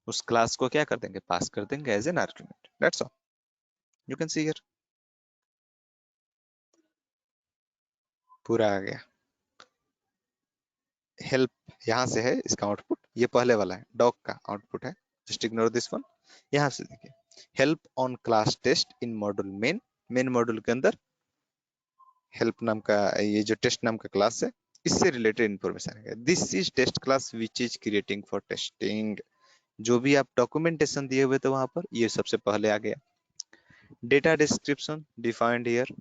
उस क्लास को क्या कर देंगे, पास कर देंगे as an argument, that's all, you can see here, पूरा आ गया। हेल्प यहाँ से है, इसका आउटपुट ये पहले वाला है, डॉग का आउटपुट है, जस्ट इग्नोर दिस वन। यहाँ से देखिए, help on class test in module main, main module के अंदर हेल्प नाम का ये जो टेस्ट नाम का क्लास है, इससे रिलेटेड इंफॉर्मेशन है। This is test class which is creating for testing, जो भी आप डॉक्यूमेंटेशन दिए हुए थे वहां पर, ये सबसे पहले आ गया। डेटा डिस्क्रिप्शन डिफाइंड हियर,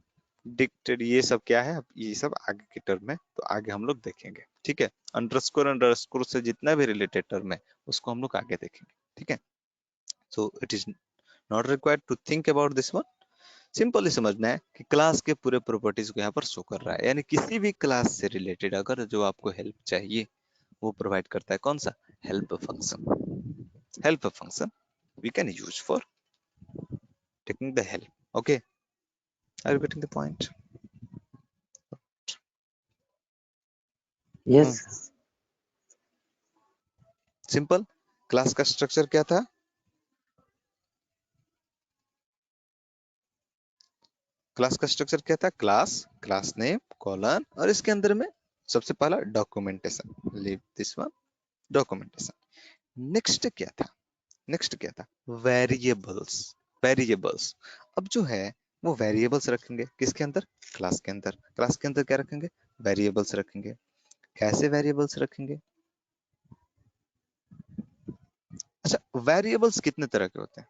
डिक्टेड, ये सब क्या है, ये सब आगे की टर्म है, तो आगे हम लोग देखेंगे, ठीक है। अंडरस्कोर अंडरस्कोर से जितना भी रिलेटेड टर्म है उसको हम लोग आगे देखेंगे, ठीक है। So it is not required to think about this one, simple ही समझना है कि क्लास के पूरे प्रॉपर्टीज को यहाँ पर शो कर रहा है, यानी किसी भी क्लास से रिलेटेड अगर जो आपको हेल्प चाहिए वो प्रोवाइड करता है, कौन सा, help function. Help function we can use for taking the help, okay, are you getting the point? Yes, simple. Class का स्ट्रक्चर क्या था, क्लास का स्ट्रक्चर क्या था, क्लास, क्लास नेम, कॉलन, और इसके अंदर में सबसे पहला documentation, leave this one, documentation. Next क्या था, नेक्स्ट क्या था, वेरिएबल्स, वेरिएबल्स। अब जो है वो वेरिएबल्स रखेंगे किसके अंदर, क्लास के अंदर। क्लास के अंदर क्या रखेंगे, वेरिएबल्स रखेंगे। कैसे वेरिएबल्स रखेंगे, अच्छा, वेरिएबल्स कितने तरह के होते हैं,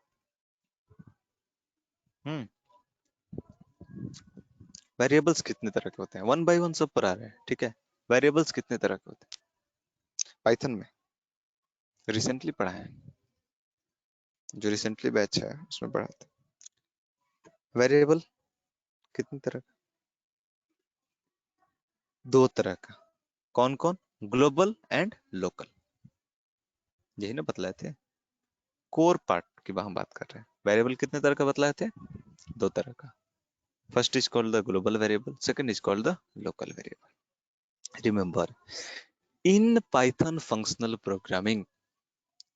वेरिएबल्स कितने तरह के होते हैं, वन बाय वन सब पर आ रहे हैं, ठीक है। वेरिएबल्स कितने तरह के होते हैं, पाइथन में रिसेंटली पढ़ा है, जो रिसेंटली बैच है उसमें पढ़ा था। वेरिएबल कितनी तरह का, दो तरह का, कौन कौन, ग्लोबल एंड लोकल, यही ना बतलाए थे, कोर पार्ट की हम बात कर रहे हैं। वेरिएबल कितने तरह का बतलाए थे, दो तरह का, first is called the global variable, second is called the local variable. Remember, in python functional programming,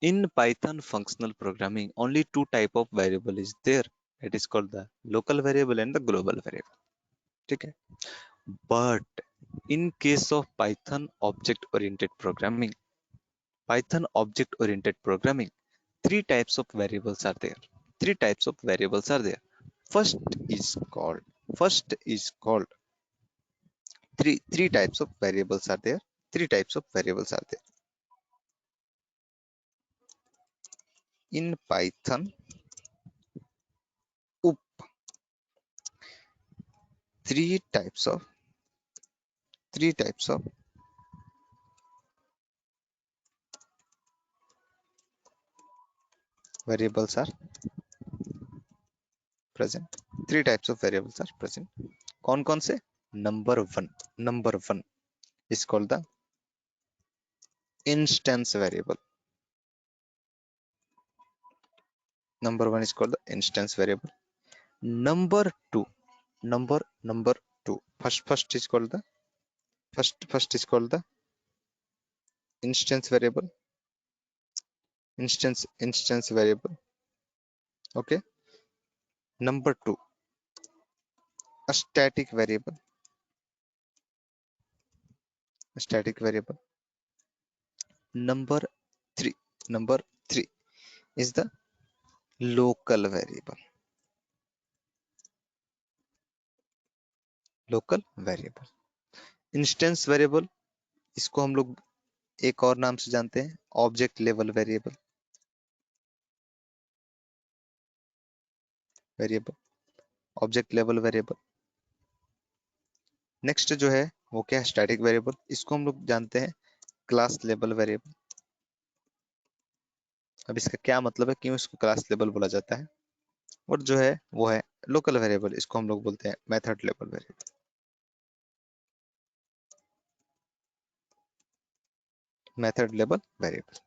in python functional programming only two type of variable is there, it is called the local variable and the global variable, ठीक है। but in case of python object oriented programming, python object oriented programming, three types of variables are there, three types of variables are there. first is called first is called three types of variables are there, three types of variables are there in python. Oop, three types of variables are present, three types of variables are present, कौन कौन से, number one is called the instance variable. Number one is called the instance variable. Number two first is called the first is called the instance variable. Instance variable. Okay. Number two, a static variable. Number three is the local variable. Instance variable, इसको हम लोग एक और नाम से जानते हैं, object level variable. Object level variable. Next जो है वो क्या है, स्टैटिक वेरिएबल। इसको हम लोग जानते हैं क्लास लेवल वेरिएबल। अब इसका क्या मतलब है, क्यों इसको क्लास लेवल बोला जाता है। और जो है वो है लोकल वेरिएबल, इसको हम लोग बोलते हैं method level variable. Method level variable,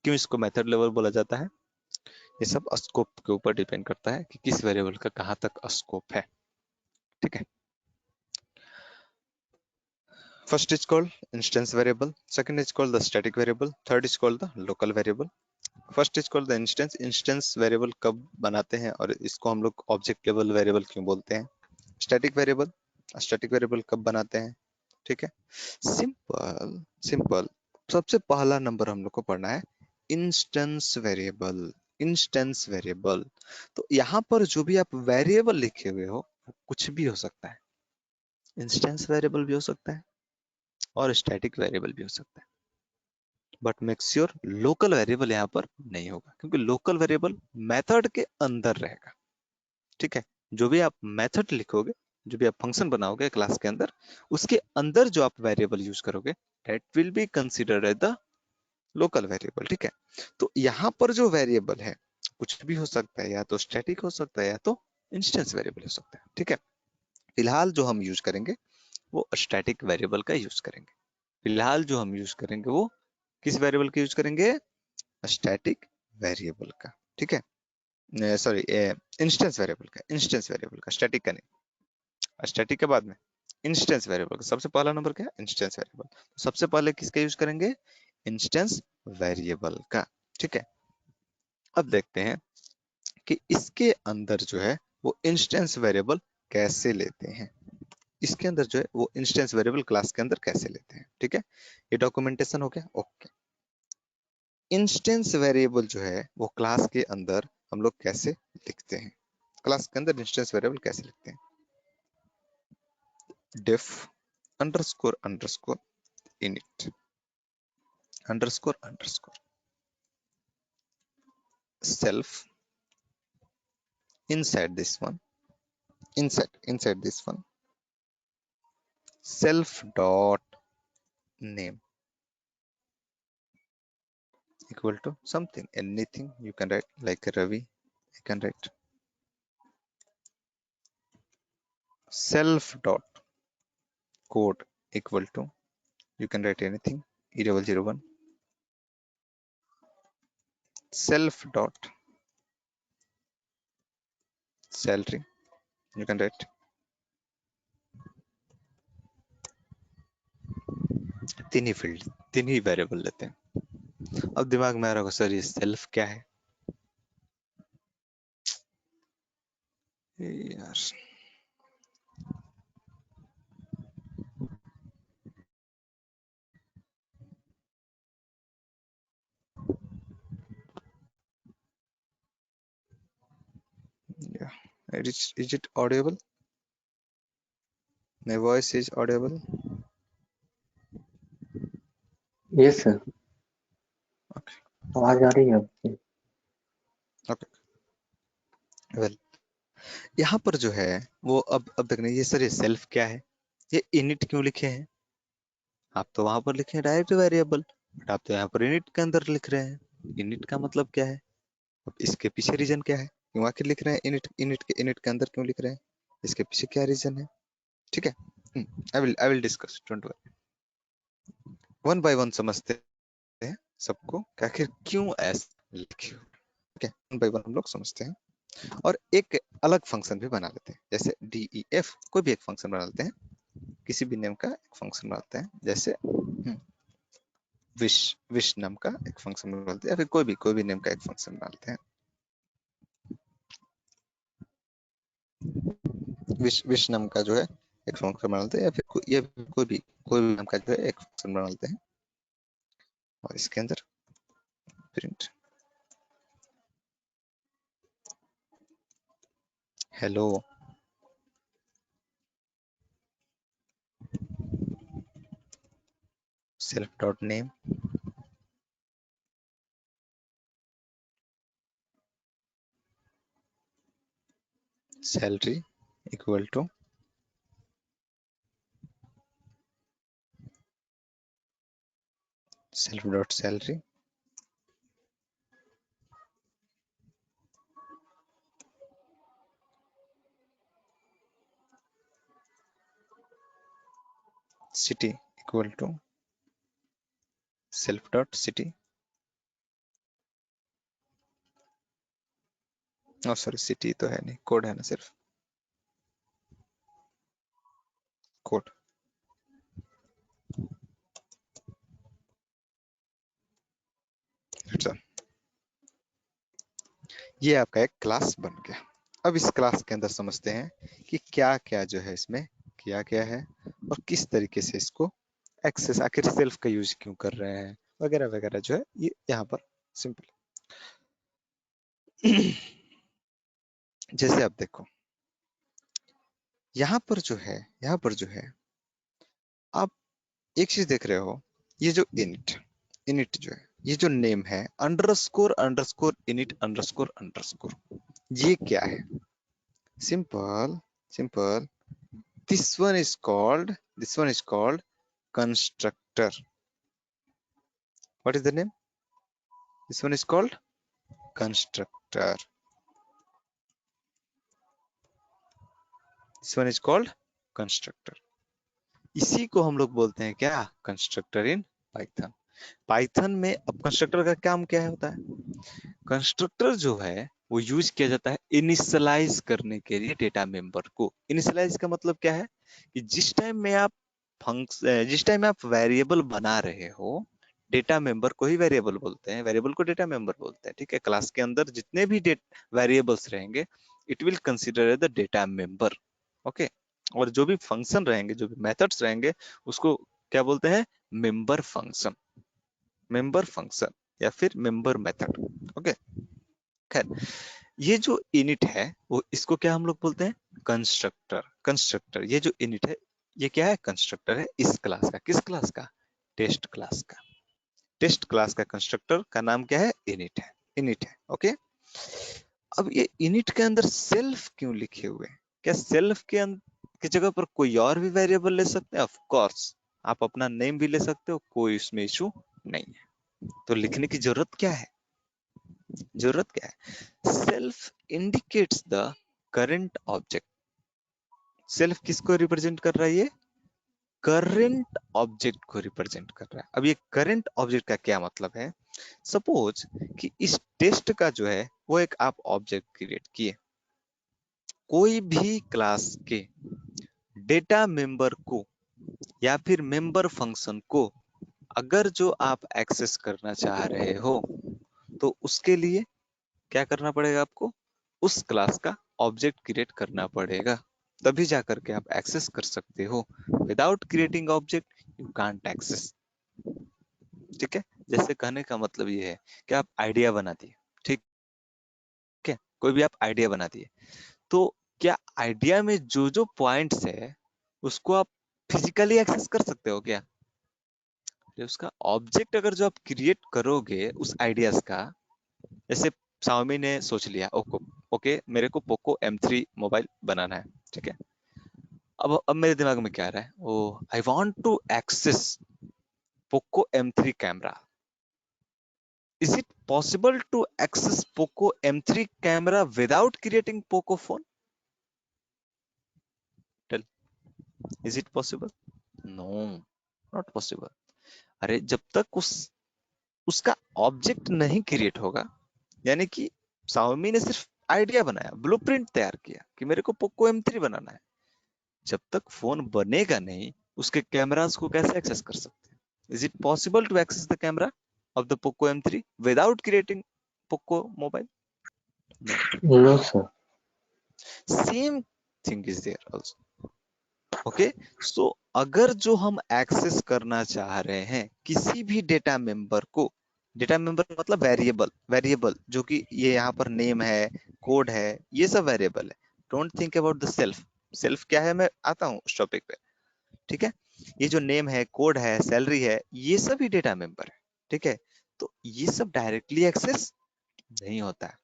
क्यों इसको मेथड लेवल बोला जाता है, ये सब स्कोप के ऊपर डिपेंड करता है कि किस वेरिएबल का कहां तक स्कोप है। ठीक है। First is called instance variable, second is called the static variable, third is called the local variable. First is called the instance variable कब बनाते हैं और इसको हम लोग ऑब्जेक्ट लेवल वेरिएबल क्यों बोलते हैं। स्टैटिक वेरिएबल कब बनाते हैं। ठीक है, सिंपल। सबसे पहला नंबर हम लोग को पढ़ना है इंस्टेंस वेरिएबल। तो यहाँ पर जो भी आप वेरिएबल लिखे हुए हो वो कुछ भी हो सकता है, इंस्टेंस वेरिएबल भी हो सकता है और स्टैटिक वेरिएबल भी हो सकता है, but make sure local variable यहाँ पर नहीं होगा, क्योंकि लोकल वेरिएबल मेथड के अंदर रहेगा। ठीक है, जो भी आप मेथड लिखोगे, जो भी आप फंक्शन बनाओगे क्लास के अंदर, उसके अंदर जो आप वेरिएबल यूज करोगे that will be considered as the local variable. ठीक है, तो यहाँ पर जो वेरिएबल है कुछ भी हो सकता है, या तो स्टैटिक हो सकता है या तो इंस्टेंस वेरिएबल हो सकता है। ठीक है, फिलहाल जो हम यूज करेंगे वो स्टैटिक वेरिएबल का यूज करेंगे। वो किस वेरिएबल का यूज करेंगे, स्टैटिक वेरिएबल का। ठीक है, सॉरी इंस्टेंस वेरिएबल का, स्टैटिक का नहीं। स्टैटिक के बाद में इंस्टेंस वेरिएबल का सबसे पहला नंबर क्या है, इंस्टेंस वेरिएबल। सबसे पहले किसका यूज करेंगे, इंस्टेंस वेरिएबल का। ठीक है, अब देखते हैं कि इसके अंदर जो है वो इंस्टेंस वेरिएबल कैसे लेते हैं। इसके अंदर जो है वो इंस्टेंस वेरिएबल क्लास के अंदर कैसे लेते हैं। ठीक है, ये डॉक्यूमेंटेशन हो गया। ओके, इंस्टेंस वेरिएबल जो है वो क्लास के अंदर हम लोग कैसे लिखते हैं, क्लास के अंदर इंस्टेंस वेरिएबल कैसे लिखते हैं। def underscore underscore init underscore underscore self inside this one self dot name equal to something, anything you can write, like Ravi. You can write self dot code equal to, you can write anything, E001. Self dot salary, you can write तीन ही variable लेते हैं। अब दिमाग में आ रहा होगा sir ये self क्या है यार। Yeah, is it audible? My voice is audible? Yes sir, Okay. आवाज आ रही है आपकी। Okay. Well, यहाँ पर जो है वो अब देखना, ये सर ये सेल्फ क्या है, ये इनिट क्यों लिखे हैं। आप तो वहां पर लिखे हैं डायरेक्ट वेरिएबल, बट आप तो यहाँ पर इनिट के अंदर लिख रहे हैं। इनिट का मतलब क्या है, अब इसके पीछे रीजन क्या है, क्यों आखिर लिख रहे हैं इनिट के अंदर क्यों लिख रहे हैं, इसके पीछे क्या रीजन है। ठीक है, I will discuss, don't worry. One by one समझते हैं सबको कि आखिर क्यों ऐसा लिखे। ठीक है, वन बाय वन हम लोग समझते हैं और एक अलग फंक्शन भी बना लेते हैं। जैसे DEF कोई भी एक फंक्शन बना लेते हैं, किसी भी नेम का एक फंक्शन बनाते हैं। जैसे विश नाम का एक फंक्शन बनाते हैं, या फिर कोई भी नेम का एक फंक्शन बनाते हैं। विश नाम का जो है एक फंक्शन बनाते हैं, या फिर कोई भी नाम का जो है एक फंक्शन बनाते हैं और इसके अंदर print hello self dot name salary equal to self dot salary city equal to self dot city, sorry city तो है नहीं, कोड है ना, सिर्फ कोड। ये आपका एक क्लास बन गया। अब इस क्लास के अंदर समझते हैं कि क्या क्या जो है इसमें किया गया है और किस तरीके से इसको एक्सेस, आखिर सेल्फ का यूज क्यों कर रहे हैं, वगैरह वगैरह जो है ये यहाँ पर सिंपल। जैसे आप देखो यहाँ पर जो है आप एक चीज देख रहे हो, ये जो इनिट जो है, ये जो नेम है underscore underscore init underscore underscore, ये क्या है? Simple simple, this one is called constructor. What is the name? This one is called constructor. This one is called constructor. इसी को हम लोग बोलते हैं क्या? Constructor in Python. पाइथन में अब कंस्ट्रक्टर का काम क्या होता है? कंस्ट्रक्टर जो है वो यूज किया जाता है इनिशियलाइज करने के लिए डेटा मेंबर को। इनिशियलाइज का मतलब क्या है कि जिस टाइम आप वेरिएबल बना रहे हो, डेटा मेंबर को ही वेरिएबल बोलते हैं, वेरिएबल को डेटा मेंबर बोलते हैं। ठीक है, क्लास के अंदर जितने भी वेरिएबल्स रहेंगे it will consider the data member. Okay, और जो भी फंक्शन रहेंगे, जो भी मेथड्स रहेंगे, उसको क्या बोलते हैं? मेंबर फंक्शन, मेंबर फंक्शन या फिर मेंबर मेथड। ओके, खैर ये जो इनिट है वो इसको क्या हम लोग बोलते हैं? कंस्ट्रक्टर। कंस्ट्रक्टर, ये जो इनिट है ये क्या है? कंस्ट्रक्टर है इस क्लास का। किस क्लास का? टेस्ट क्लास का। टेस्ट क्लास का कंस्ट्रक्टर का नाम क्या है? इनिट है। इनिट है। ओके, अब ये इनिट के अंदर सेल्फ क्यों लिखे हुए हैं? क्या सेल्फ की जगह पर कोई और भी वेरिएबल ले सकते हैं? ऑफ कोर्स, आप अपना नेम भी ले सकते हो, कोई इसमें इशू नहीं है। तो लिखने की जरूरत क्या है? जरूरत क्या है? Self indicates the current object. Self किसको रिप्रेजेंट कर रहा है? ये करंट ऑब्जेक्ट को रिप्रेजेंट कर रहा है। अब ये करंट ऑब्जेक्ट का क्या मतलब है? सपोज कि इस टेस्ट का जो है वो एक आप ऑब्जेक्ट क्रिएट किए, कोई भी क्लास के डेटा मेंबर को या फिर मेंबर फंक्शन को अगर जो आप एक्सेस करना चाह रहे हो तो उसके लिए क्या करना पड़ेगा आपको? उस क्लास का ऑब्जेक्ट क्रिएट करना पड़ेगा, तभी जाकर के आप एक्सेस कर सकते हो। Without creating object you can't access. ठीक है, जैसे कहने का मतलब ये है कि आप आइडिया बना दिए, ठीक है, कोई भी आप आइडिया बना दिए, तो क्या आइडिया में जो जो पॉइंट्स है उसको आप फिजिकली एक्सेस कर सकते हो क्या? उसका ऑब्जेक्ट अगर जो आप क्रिएट करोगे उस आइडियाज का, जैसे Xiaomi ने सोच लिया ओके मेरे को पोको M3 मोबाइल बनाना है, ठीक है। अब मेरे दिमाग में क्या आ रहा है? O I want to access Poco M3 camera. Is it possible to access Poco M3 camera without creating Poco phone? Tell. Is it possible? No, not possible. अरे जब तक उसका ऑब्जेक्ट नहीं क्रिएट होगा, यानी कि Xiaomi ने सिर्फ आइडिया बनाया, ब्लूप्रिंट तैयार किया कि मेरे को पोको M3 बनाना है, जब तक फोन बनेगा नहीं उसके कैमरास को कैसे एक्सेस कर सकते हैं? Is it possible to access the camera of the Poco M3 without creating Poco mobile? No. No, sir. Same thing is there also. Okay, so अगर जो हम एक्सेस करना चाह रहे हैं किसी भी डेटा मेंबर को, डेटा मेंबर मतलब वेरिएबल, वेरिएबल जो कि ये यहाँ पर नेम है, कोड है, ये सब वेरिएबल है। Don't think about the self. Self क्या है, मैं आता हूँ उस टॉपिक पे, ठीक है। ये जो नेम है, कोड है, सैलरी है, ये सभी डेटा मेंबर है, ठीक है। तो ये सब डायरेक्टली एक्सेस नहीं होता है,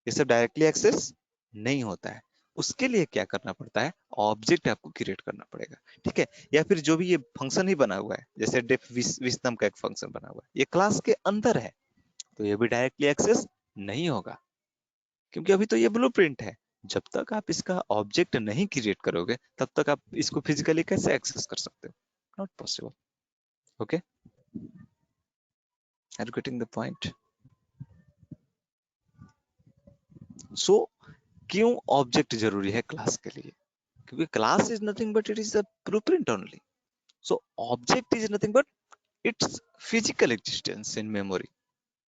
ये सब डायरेक्टली एक्सेस नहीं होता है। उसके लिए क्या करना पड़ता है, ऑब्जेक्ट आपको क्रिएट करना पड़ेगा, ठीक है। या फिर जो भी ये फंक्शन ही बना हुआ है, जैसे डिफ विस्टम का एक फंक्शन बना हुआ है, ये क्लास के अंदर है, तो ये भी डायरेक्टली एक्सेस नहीं होगा, क्योंकि अभी तो ये ब्लूप्रिंट है। जब तक आप इसका ऑब्जेक्ट नहीं क्रिएट करोगे तब तक आप इसको फिजिकली कैसे एक्सेस कर सकते हो? Not possible. Okay, are you getting the point? So क्यों ऑब्जेक्ट जरूरी है क्लास के लिए? क्योंकि class is nothing but it is a blueprint only. So object is nothing but its physical existence in memory.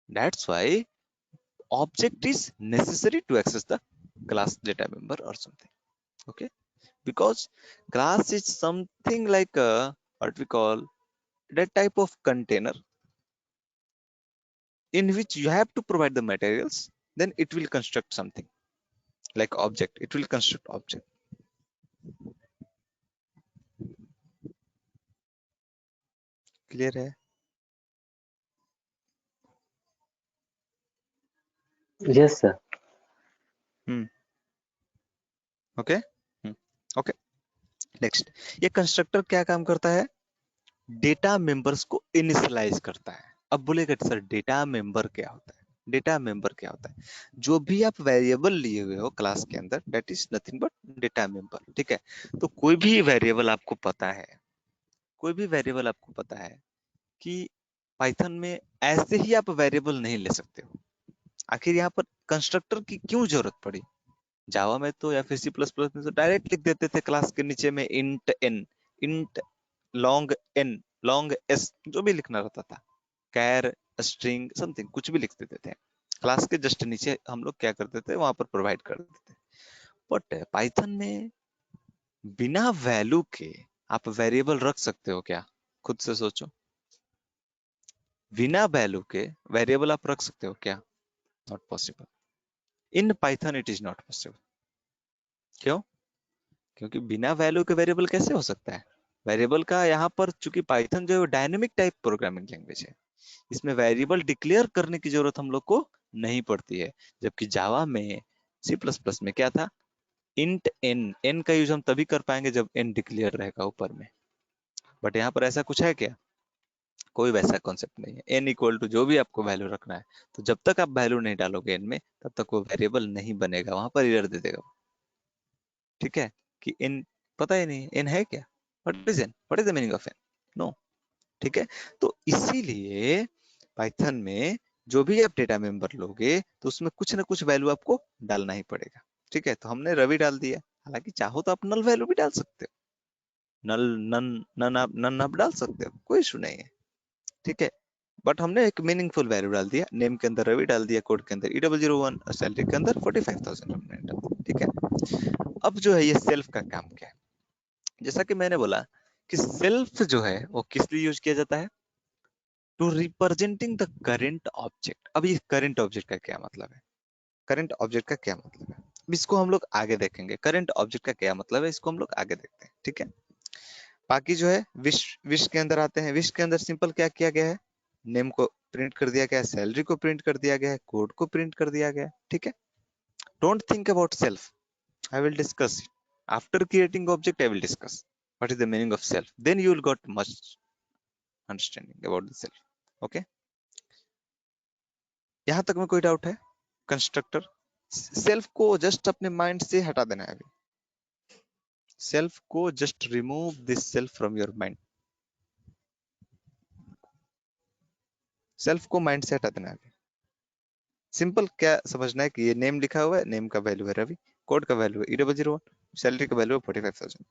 That's why object is necessary to access the class data member or something. Okay, because class is something like a, what we call, that type of container in which you have to provide the materials, then it will construct something like object. It will construct object. Clear है? Yes, sir. Hmm. Okay. Okay. Next, ये constructor क्या काम करता है? Data members को initialise करता है। अब बोलेगा सर डेटा मेंबर क्या होता है? डेटा मेंबर क्या होता है? जो भी आप वेरिएबल लिए हुए हो क्लास के अंदर, that is nothing but data member, ठीक है। तो कोई भी वेरिएबल आपको पता है, कोई भी वेरिएबल आपको पता है कि पाइथन में ऐसे ही आप वेरिएबल नहीं ले सकते हो। आखिर यहाँ पर कंस्ट्रक्टर की क्यों जरूरत पड़ी? जावा में तो या फिर सी प्लस प्लस में तो डायरेक्ट लिख देते थे क्लास के नीचे में int n, int long n, long s, जो भी लिखना रहता था, कैर, स्ट्रिंग, समथिंग, कुछ भी लिख देते थे। क्लास के जस्ट नीचे हम लोग क्या करते थे, वहां पर प्रोवाइड कर देते थे। बट पाइथन में बिना वैल्यू के आप वेरिएबल रख सकते हो क्या? खुद से सोचो, बिना वैल्यू के वेरिएबल आप रख सकते हो क्या? Not possible. In Python it is not possible. क्यों? क्योंकि बिना वैल्यू के वेरिएबल कैसे हो सकता है? वेरिएबल का यहाँ पर, चूंकि पाइथन जो है डायनेमिक टाइप प्रोग्रामिंग लैंग्वेज है, इसमें वेरिएबल डिक्लेयर करने की जरूरत हम लोग को नहीं पड़ती है। जबकि जावा में, सी प्लस प्लस में क्या था, इंट एन, एन का यूज हम तभी कर पाएंगे जब एन डिक्लेयर रहेगा ऊपर में। बट यहाँ पर ऐसा कुछ है क्या? कोई वैसा कॉन्सेप्ट नहीं है। एन इक्वल टू जो भी आपको वैल्यू रखना है, तो जब तक आप वैल्यू नहीं डालोगे एन में, तब तक वो वेरिएबल नहीं बनेगा, वहां पर एरर दे देगा, ठीक है। कि एन पता ही नहीं एन है क्या, what is n, what is the meaning of n, no, ठीक है। तो इसीलिए पाइथन में जो भी आप डेटा मेंबर लोगे तो उसमें कुछ ना कुछ वैल्यू आपको डालना ही पड़ेगा, ठीक है। तो हमने रवि डाल दिया, हालांकि चाहो तो आप नल वैल्यू भी डाल सकते हो, नल, नन, नन आप डाल सकते हो, कोई इशू नहीं है, ठीक है। बट हमने एक मीनिंगफुल वैल्यू डाल दिया, नेम के अंदर रवि डाल दिया, कोड के अंदर E001 और सैलरी के अंदर 45,000 हमने डाल दिया, ठीक है। अब जो है ये सेल्फ का काम क्या है? जैसा कि मैंने बोला कि सेल्फ जो है वो किस लिए यूज किया जाता है? To representing the current object. अब ये करेंट ऑब्जेक्ट का क्या मतलब है? करंट ऑब्जेक्ट का क्या मतलब है, इसको हम लोग आगे देखेंगे। करंट ऑब्जेक्ट का क्या मतलब है, इसको हम लोग आगे देखते हैं, ठीक है। बाकी जो है विश, विश के अंदर आते हैं। विश के अंदर सिंपल क्या किया गया है, नेम को प्रिंट कर दिया गया है, सैलरी को प्रिंट कर दिया गया है, कोड को प्रिंट कर दिया गया है, ठीक है। Don't think about self, I will discuss it after creating object. I will discuss what is the meaning of self, then you will got much understanding about the self. Okay, यहां तक में कोई डाउट है? Constructor, self को just अपने mind से हटा देना है अभी। सेल्फ को just remove this self from your mind. Self को माइंड से हटा देना है। सिंपल क्या समझना है कि ये नेम लिखा हुआ है, नेम का वैल्यू है रवि, कोड का वैल्यू है E001, सैलरी का वैल्यू है 45,000।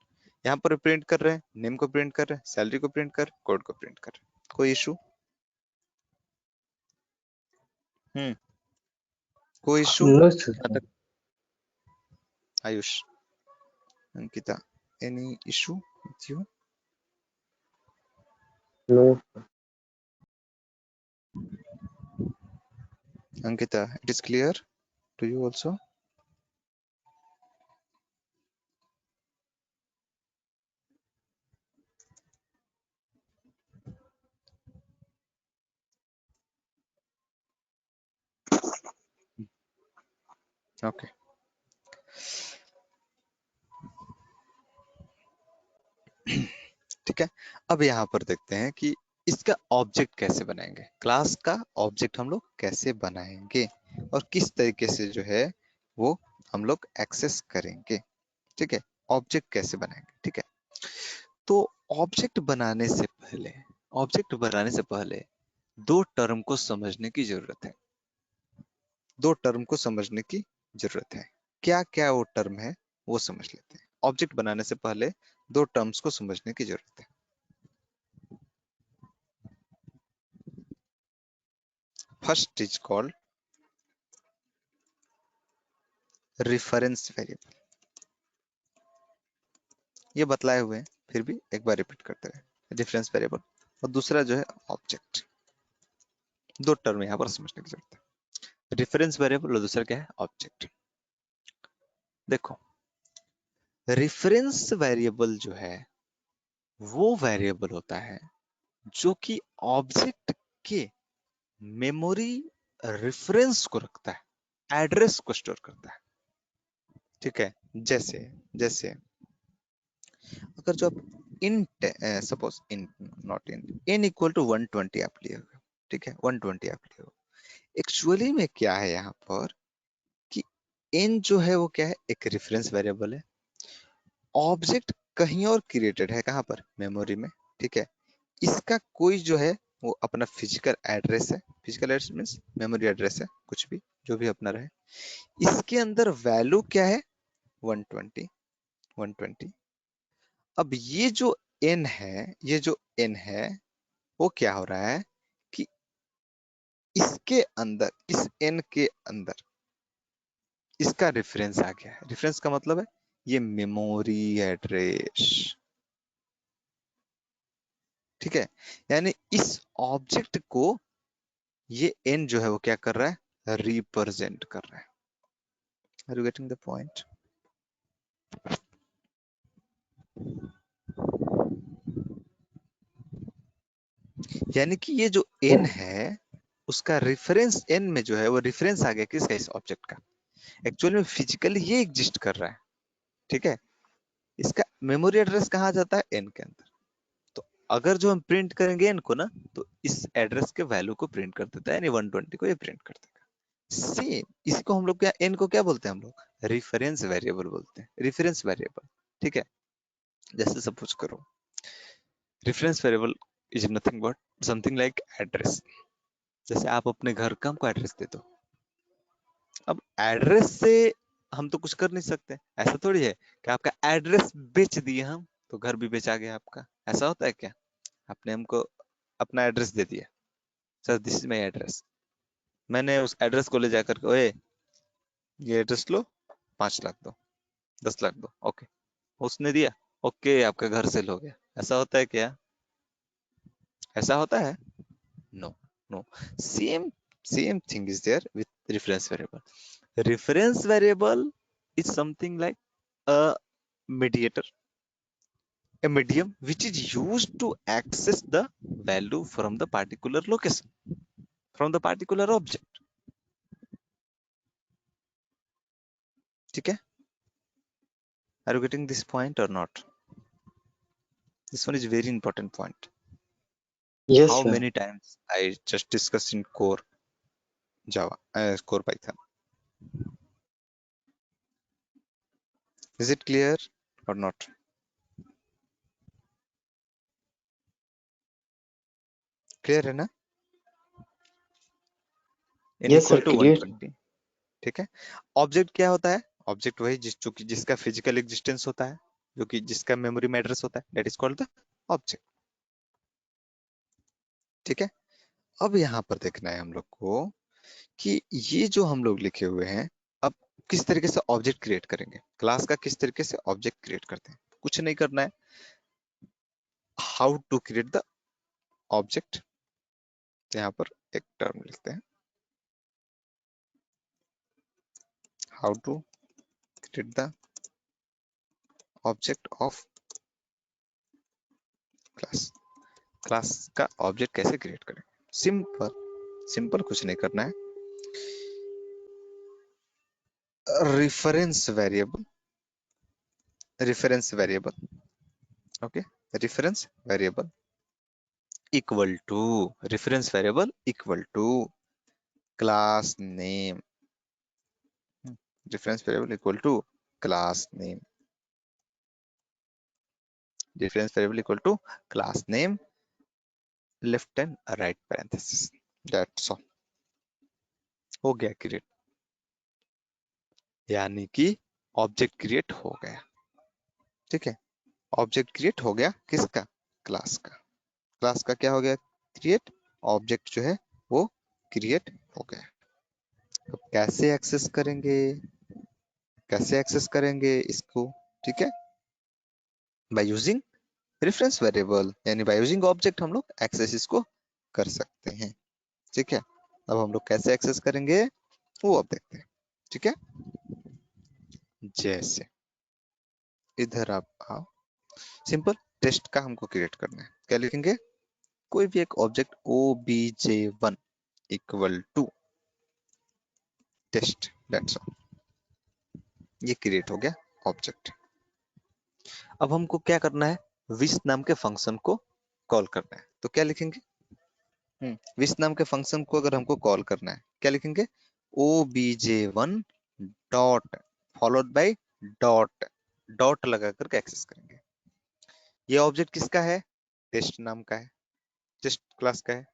यहाँ पर प्रिंट कर रहे हैं, नेम को प्रिंट कर रहे हैं, सैलरी को प्रिंट कर, कोड को प्रिंट कर रहे हैं। कोई इशू? कोई इशू No, sir. यहाँ तक? Ayush, Ankita, any issue with you? No. Ankita, it is clear to you also? Okay. ठीक है, अब यहाँ पर देखते हैं कि इसका ऑब्जेक्ट कैसे बनाएंगे, क्लास का ऑब्जेक्ट हम लोग कैसे बनाएंगे और किस तरीके से जो है वो हम लोग एक्सेस करेंगे। ठीक है, ऑब्जेक्ट कैसे बनाएंगे। ठीक है, तो ऑब्जेक्ट बनाने से पहले दो टर्म को समझने की जरूरत है। दो टर्म को समझने की जरूरत है। क्या क्या वो टर्म है वो समझ लेते हैं। ऑब्जेक्ट बनाने से पहले दो टर्म्स को समझने की जरूरत है। First is called reference variable. ये बतलाए हुए हैं, फिर भी एक बार रिपीट करते रहे। रेफरेंस वेरिएबल और दूसरा जो है ऑब्जेक्ट। दो टर्म यहाँ पर समझने की जरूरत है, रेफरेंस वेरिएबल और दूसरा क्या है, ऑब्जेक्ट। देखो, रेफरेंस वेरिएबल जो है वो वेरिएबल होता है जो कि ऑब्जेक्ट के मेमोरी रेफरेंस को रखता है, एड्रेस को स्टोर करता है। ठीक है, जैसे जैसे अगर जो आप int, suppose int, not int, n equal to 120 आप लिए हो, ठीक है, 120 आप लिए हो। एक्चुअली में क्या है यहाँ पर कि n जो है वो क्या है, एक रेफरेंस वेरिएबल है। ऑब्जेक्ट कहीं और क्रिएटेड है, कहाँ पर, मेमोरी में। ठीक है, इसका कोई जो है वो अपना फिजिकल एड्रेस है। Physical address means memory address है, कुछ भी जो भी अपना रहे। इसके अंदर वैल्यू क्या है, 120 120। अब ये जो n है, ये जो n है वो क्या हो रहा है कि इसके अंदर, इस n के अंदर इसका रेफरेंस आ गया है। रेफरेंस का मतलब है ये मेमोरी एड्रेस। ठीक है, यानी इस ऑब्जेक्ट को ये n जो है वो क्या कर रहा है, रिप्रेजेंट कर रहा है। Are you getting the point? यानी कि ये जो n है उसका रेफरेंस n में जो है वो रेफरेंस आ गया किसका, इस ऑब्जेक्ट का। एक्चुअली में फिजिकली ये एग्जिस्ट कर रहा है। ठीक है, इसका मेमोरी एड्रेस कहाँ जाता है, n के अंदर। तो अगर जो हम प्रिंट करेंगे n को ना, तो इस एड्रेस के वैल्यू को प्रिंट कर देता है, यानी 120 को ये प्रिंट कर देगा। सेम इसी को हम लोग क्या, n को क्या बोलते हैं हम लोग, रेफरेंस वेरिएबल बोलते हैं, रेफरेंस वेरिएबल। ठीक है, जैसे सपोज करो reference variable is nothing but something like address. जैसे आप अपने घर का हमको एड्रेस दे दो, अब एड्रेस से हम तो कुछ कर नहीं सकते। ऐसा थोड़ी है कि आपका एड्रेस बेच दिए हम तो घर भी बेचा गया आपका, ऐसा होता है क्या? आपने हमको अपना एड्रेस दे दिया, sir this is my address, मैंने उस एड्रेस को ले जाकर के, ओए ये एड्रेस लो, 5 लाख दो, 10 लाख दो, ओके, उसने दिया, ओके, आपका घर सेल हो गया। ऐसा होता है क्या? ऐसा होता है? No, no. Same same thing is there with reference variable. Reference variable is something like a mediator, a medium which is used to access the value from the particular location, from the particular object. ठीक है, are you getting this point or not? This one is very important point. Yes, How sir. many times I just discussed in core Java, core Python. Is it clear or not? Clear है ना? n yes equal sir, to clear. 120, ठीक है। Object क्या होता है? Object वही जिसका physical existence होता है, जो कि जिसका मेमोरी एड्रेस होता है, that is called the object, ठीक है। अब यहाँ पर देखना है हम लोग को कि ये जो हम लोग लिखे हुए हैं, अब किस तरीके से ऑब्जेक्ट क्रिएट करेंगे, क्लास का किस तरीके से ऑब्जेक्ट क्रिएट करते हैं। कुछ नहीं करना है, how to create the object, यहाँ पर एक टर्म लिखते हैं, how to create the object of class. Class का ऑब्जेक्ट कैसे क्रिएट करें? सिंपल सिंपल, कुछ नहीं करना है। Reference variable okay, reference variable equal to, reference variable equal to class name, reference variable equal to class name, reference variable equal to class name, left and right parenthesis, that's all. हो गया create, यानी कि object create हो गया, ठीक है। Object create हो गया किसका? क्लास का। क्लास का क्या हो गया? क्रिएट। ऑब्जेक्ट जो है वो क्रिएट हो गया। अब कैसे एक्सेस करेंगे, कैसे एक्सेस करेंगे इसको, ठीक है, बाय यूजिंग रेफरेंस वेरिएबल, यानी बाय यूजिंग ऑब्जेक्ट हम लोग एक्सेस इसको कर सकते हैं, ठीक है। अब हम लोग कैसे एक्सेस करेंगे वो अब देखते हैं, ठीक है। जैसे इधर आप आओ, सिंपल टेस्ट का हमको क्रिएट करना है, क्या लिखेंगे? कोई भी एक object obj1 equal to test, that's all. ये क्रिएट हो गया ऑब्जेक्ट। अब हमको क्या करना है? विश नाम के फंक्शन को कॉल करना है, तो क्या लिखेंगे? विश नाम के फंक्शन को अगर हमको कॉल करना है, क्या लिखेंगे? obj1 dot followed by dot, dot लगा करके एक्सेस करेंगे। ये ऑब्जेक्ट किसका है? टेस्ट नाम का है, टेस्ट क्लास का है।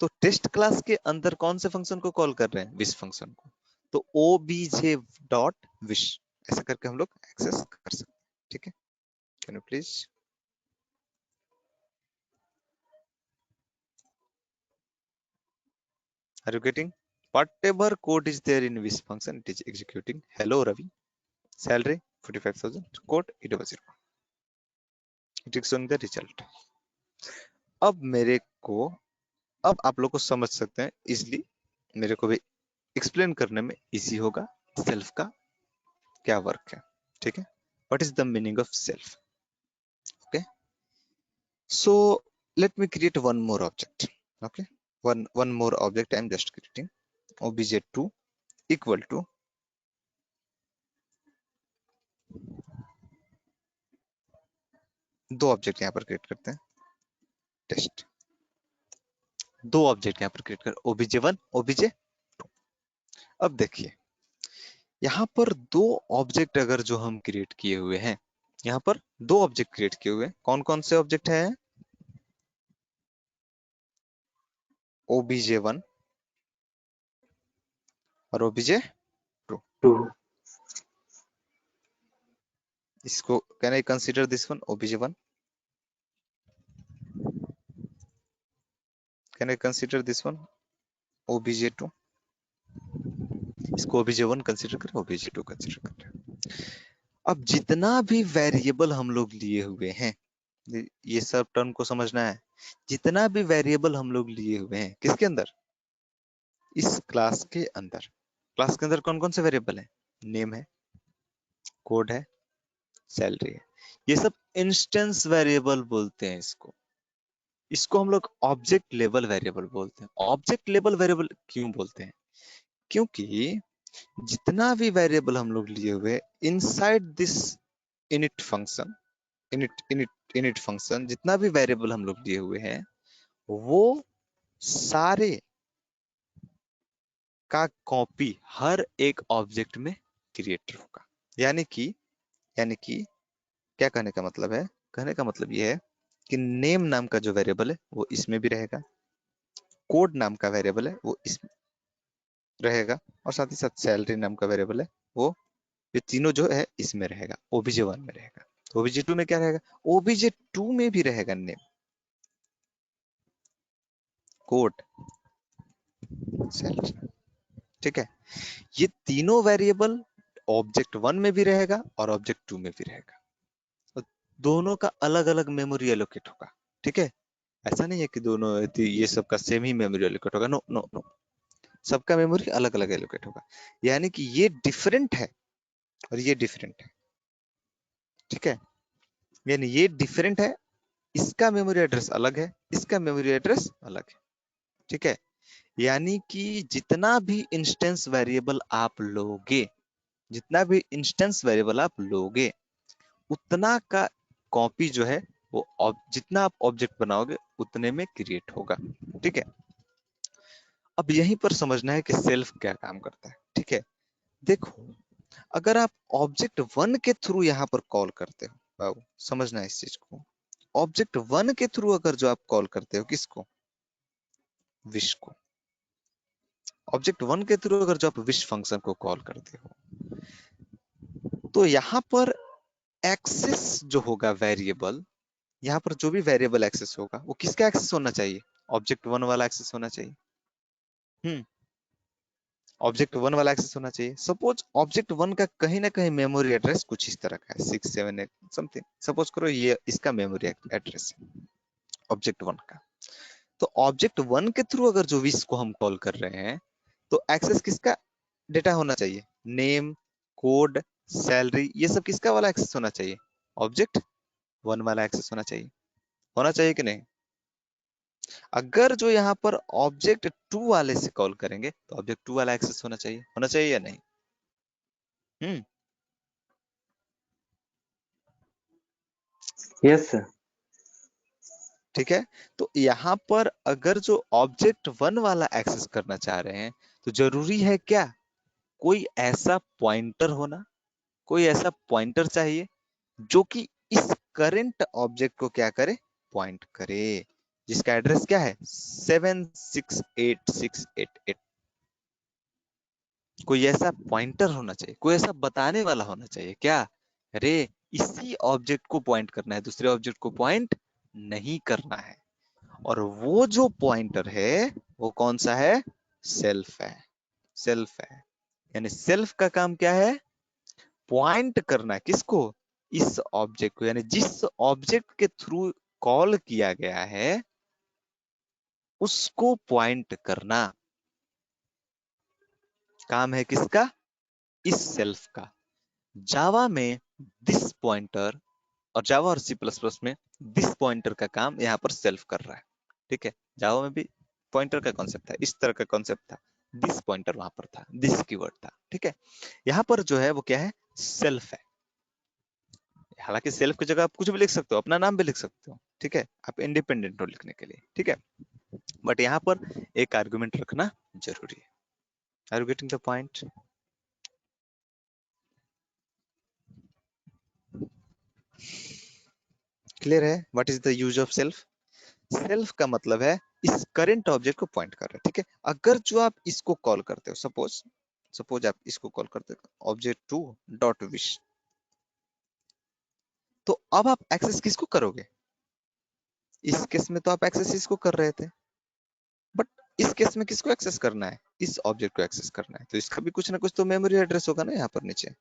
तो टेस्ट क्लास के अंदर कौन से फंक्शन को कॉल कर रहे हैं? विश फंक्शन को। तो obj डॉट विश, ऐसा करके हम लोग एक्सेस कर सकते हैं, ठीक है। Can you please, are you getting? Whatever code is there in wish function, it is executing. Hello Ravi, salary 45,000, code 800, it is showing the result. अब मेरे को, अब आप लोग को समझ सकते हैं इजिली, मेरे को भी एक्सप्लेन करने में इजी होगा सेल्फ का क्या वर्क है, ठीक है। What is the meaning of self? Okay, so let me create one more object, okay, one more object I am just creating, obj2 equal to दो ऑब्जेक्ट यहाँ पर क्रिएट करते हैं, टेस्ट। दो ऑब्जेक्ट यहाँ पर क्रिएट कर, obj1 obj2। अब देखिए यहाँ पर दो ऑब्जेक्ट अगर जो हम क्रिएट किए हुए हैं, यहाँ पर दो ऑब्जेक्ट क्रिएट किए हुए हैं, कौन कौन से ऑब्जेक्ट है? obj1 और obj2। टू। इसको can I consider this one obj1, can I consider this one obj2, इसको obj1 कंसीडर करें, obj2 कंसीडर करें। अब जितना भी वेरिएबल हम लोग लिए हुए हैं, ये सब टर्म को समझना है, जितना भी वेरिएबल हम लोग लिए हुए हैं किसके अंदर? इस क्लास के अंदर। क्लास के अंदर कौन कौन से वेरिएबल है? नेम है, कोड है, सैलरी है। ये सब इंस्टेंस वेरिएबल बोलते हैं इसको। इसको हम लोग ऑब्जेक्ट लेवल वेरिएबल बोलते हैं। ऑब्जेक्ट लेवल वेरिएबल क्यों बोलते हैं? क्योंकि जितना भी वेरिएबल हम लोग लिए हुए inside this init function, init function, जितना भी वेरिएबल हम लोग लिए हुए हैं वो सारे का कॉपी हर एक ऑब्जेक्ट में क्रिएट होगा। यानी कि क्या कहने का मतलब है? कहने का मतलब ये है कि नेम नाम का जो वेरिएबल है वो इसमें भी रहेगा, कोड नाम का वेरिएबल है वो इसमें रहेगा, और साथ ही साथ सैलरी नाम का वेरिएबल है वो, ये तीनों जो है इसमें रहेगा, obj1 में रहेगा। obj2 में क्या रहेगा? obj2 में भी रहेगा नेम, कोड, सैलरी। ठीक है, ये तीनों वेरिएबल ऑब्जेक्ट 1 में भी रहेगा और ऑब्जेक्ट 2 में भी रहेगा, तो दोनों का अलग अलग मेमोरी एलोकेट होगा। ठीक है, ऐसा नहीं है कि दोनों ये सबका सेम ही मेमोरी एलोकेट होगा, नो नो नो, सबका मेमोरी अलग अलग एलोकेट होगा, यानी कि ये डिफरेंट है और ये डिफरेंट है। ठीक है, यानी ये डिफरेंट है, इसका मेमोरी एड्रेस अलग है, इसका मेमोरी एड्रेस अलग है। ठीक है, यानी कि जितना भी इंस्टेंस वेरिएबल आप लोगे, जितना भी इंस्टेंस वेरिएबल आप लोगे, उतना का कॉपी जो है वो जितना आप ऑब्जेक्ट बनाओगे उतने में क्रिएट होगा। ठीक है, अब यहीं पर समझना है कि सेल्फ क्या काम करता है। ठीक है, देखो, अगर आप ऑब्जेक्ट 1 के थ्रू यहाँ पर कॉल करते हो, बाबू समझना है इस चीज को, ऑब्जेक्ट 1 के थ्रू अगर जो आप कॉल करते हो, किसको? विश को। ऑब्जेक्ट 1 के थ्रू अगर जो आप विश फंक्शन को कॉल करते हो, तो यहाँ पर एक्सेस जो होगा वेरिएबल, यहाँ पर जो भी वेरिएबल एक्सेस होगा वो किसका एक्सेस होना चाहिए? ऑब्जेक्ट 1 वाला एक्सेस होना चाहिए। ऑब्जेक्ट 1 वाला एक्सेस होना चाहिए। सपोज ऑब्जेक्ट 1 का कहीं ना कहीं मेमोरी एड्रेस कुछ इस तरह का है, 678 समथिंग, सपोज करो ये इसका मेमोरी एड्रेस है ऑब्जेक्ट 1 का। तो ऑब्जेक्ट 1 के थ्रू अगर जो विश को हम कॉल कर रहे हैं, तो एक्सेस किसका डेटा होना चाहिए? नेम, कोड, सैलरी, ये सब किसका वाला एक्सेस होना चाहिए? ऑब्जेक्ट 1 वाला एक्सेस होना चाहिए कि नहीं? अगर जो यहाँ पर ऑब्जेक्ट 2 वाले से कॉल करेंगे तो ऑब्जेक्ट 2 वाला एक्सेस होना चाहिए या नहीं? Yes sir. ठीक है, तो यहाँ पर अगर जो ऑब्जेक्ट 1 वाला एक्सेस करना चाह रहे हैं, तो जरूरी है क्या? कोई ऐसा पॉइंटर होना, कोई ऐसा पॉइंटर चाहिए जो कि इस करंट ऑब्जेक्ट को क्या करे? पॉइंट करे, जिसका एड्रेस क्या है? 768688। कोई ऐसा पॉइंटर होना चाहिए, कोई ऐसा बताने वाला होना चाहिए क्या? अरे, इसी ऑब्जेक्ट को पॉइंट करना है, दूसरे ऑब्जेक्ट को पॉइंट नहीं करना है। और वो जो पॉइंटर है वो कौन सा है? सेल्फ है। सेल्फ है, यानी सेल्फ का काम क्या है? पॉइंट करना। किसको? इस ऑब्जेक्ट को, यानी जिस ऑब्जेक्ट के थ्रू कॉल किया गया है उसको पॉइंट करना काम है किसका? इस सेल्फ का। जावा में दिस पॉइंटर, और जावा और सी प्लस प्लस में दिस पॉइंटर का काम यहाँ पर सेल्फ कर रहा है। ठीक है, जावा में भी पॉइंटर का कॉन्सेप्ट था, इस तरह का कॉन्सेप्ट था, दिस पॉइंटर वहां पर था, दिस कीवर्ड था। ठीक है, यहाँ पर जो है वो क्या है? सेल्फ है। हालांकि सेल्फ की जगह आप कुछ भी लिख सकते हो, अपना नाम भी लिख सकते हो। ठीक है, आप इंडिपेंडेंट हो लिखने के लिए। ठीक है, बट यहाँ पर एक आर्गुमेंट रखना जरूरी है। Are you getting the point? Clear है? What is the use of self? Self का मतलब है इस करंट ऑब्जेक्ट को पॉइंट कर रहे हैं। ठीक है, अगर जो आप इसको कॉल करते हो, सपोज सपोज आप इसको कॉल करते हो ऑब्जेक्ट 2 डॉट विश, तो अब आप एक्सेस किसको करोगे? इस केस में तो आप एक्सेस इसको कर रहे थे, बट इस केस में किसको एक्सेस करना है? इस ऑब्जेक्ट को एक्सेस करना है, तो इसका भी कुछ ना कुछ तो मेमोरी एड्रेस होगा ना यहाँ पर नीचे।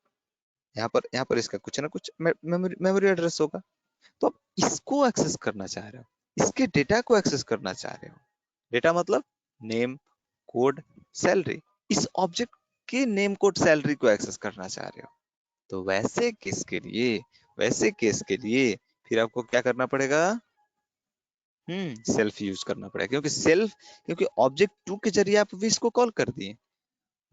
यहाँ पर इसका कुछ ना कुछ मेमोरी एड्रेस होगा। तो आप इसको एक्सेस करना चाह रहे हो, इसके डेटा को एक्सेस करना चाह रहे हो। डेटा मतलब नेम, कोड, सैलरी। इस ऑब्जेक्ट के नेम, कोड, सैलरी को एक्सेस करना चाह रहे हो, तो वैसे केस के लिए फिर आपको क्या करना पड़ेगा? सेल्फ यूज करना पड़ेगा, क्योंकि ऑब्जेक्ट 2 के जरिए आप विश को कॉल कर दिए,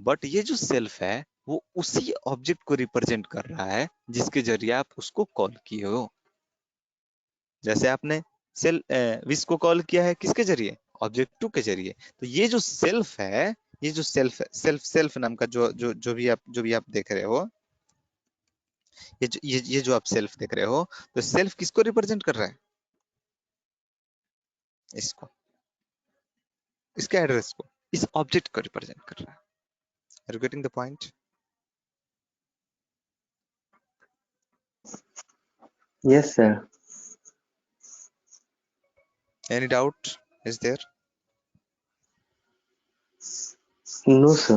बट ये जो सेल्फ है वो उसी ऑब्जेक्ट को रिप्रेजेंट कर रहा है जिसके जरिए आप उसको कॉल किए हो। जैसे आपने विश को कॉल किया है किसके जरिए? ऑब्जेक्ट 2 के जरिए। तो ये जो सेल्फ है, ये जो सेल्फ नाम का जो भी आप देख रहे हो, ये जो आप सेल्फ देख रहे हो, तो सेल्फ किसको रिप्रेजेंट कर रहा है? इसके एड्रेस को इस ऑब्जेक्ट को रिप्रेजेंट कर रहा है। Are you getting the point? Yes, sir. Any doubt is there? No, sir.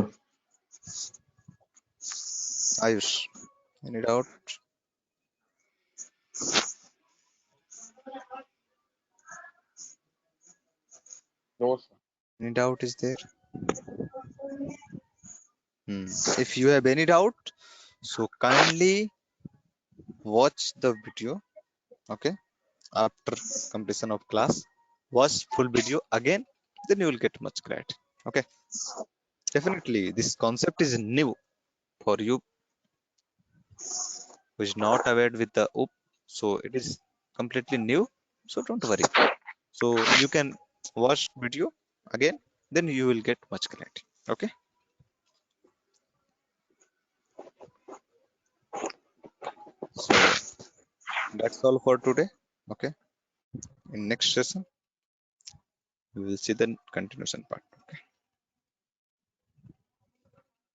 Ayush, any doubt? No, sir. Any doubt is there? If you have any doubt, so kindly watch the video. Okay, after completion of class, watch full video again, then you will get much clarity. Okay, definitely this concept is new for you who is not aware with the OOP, so it is completely new. So don't worry. So you can watch video again, then you will get much clarity. Okay. So that's all for today. Okay. In next session, we will see the continuation part.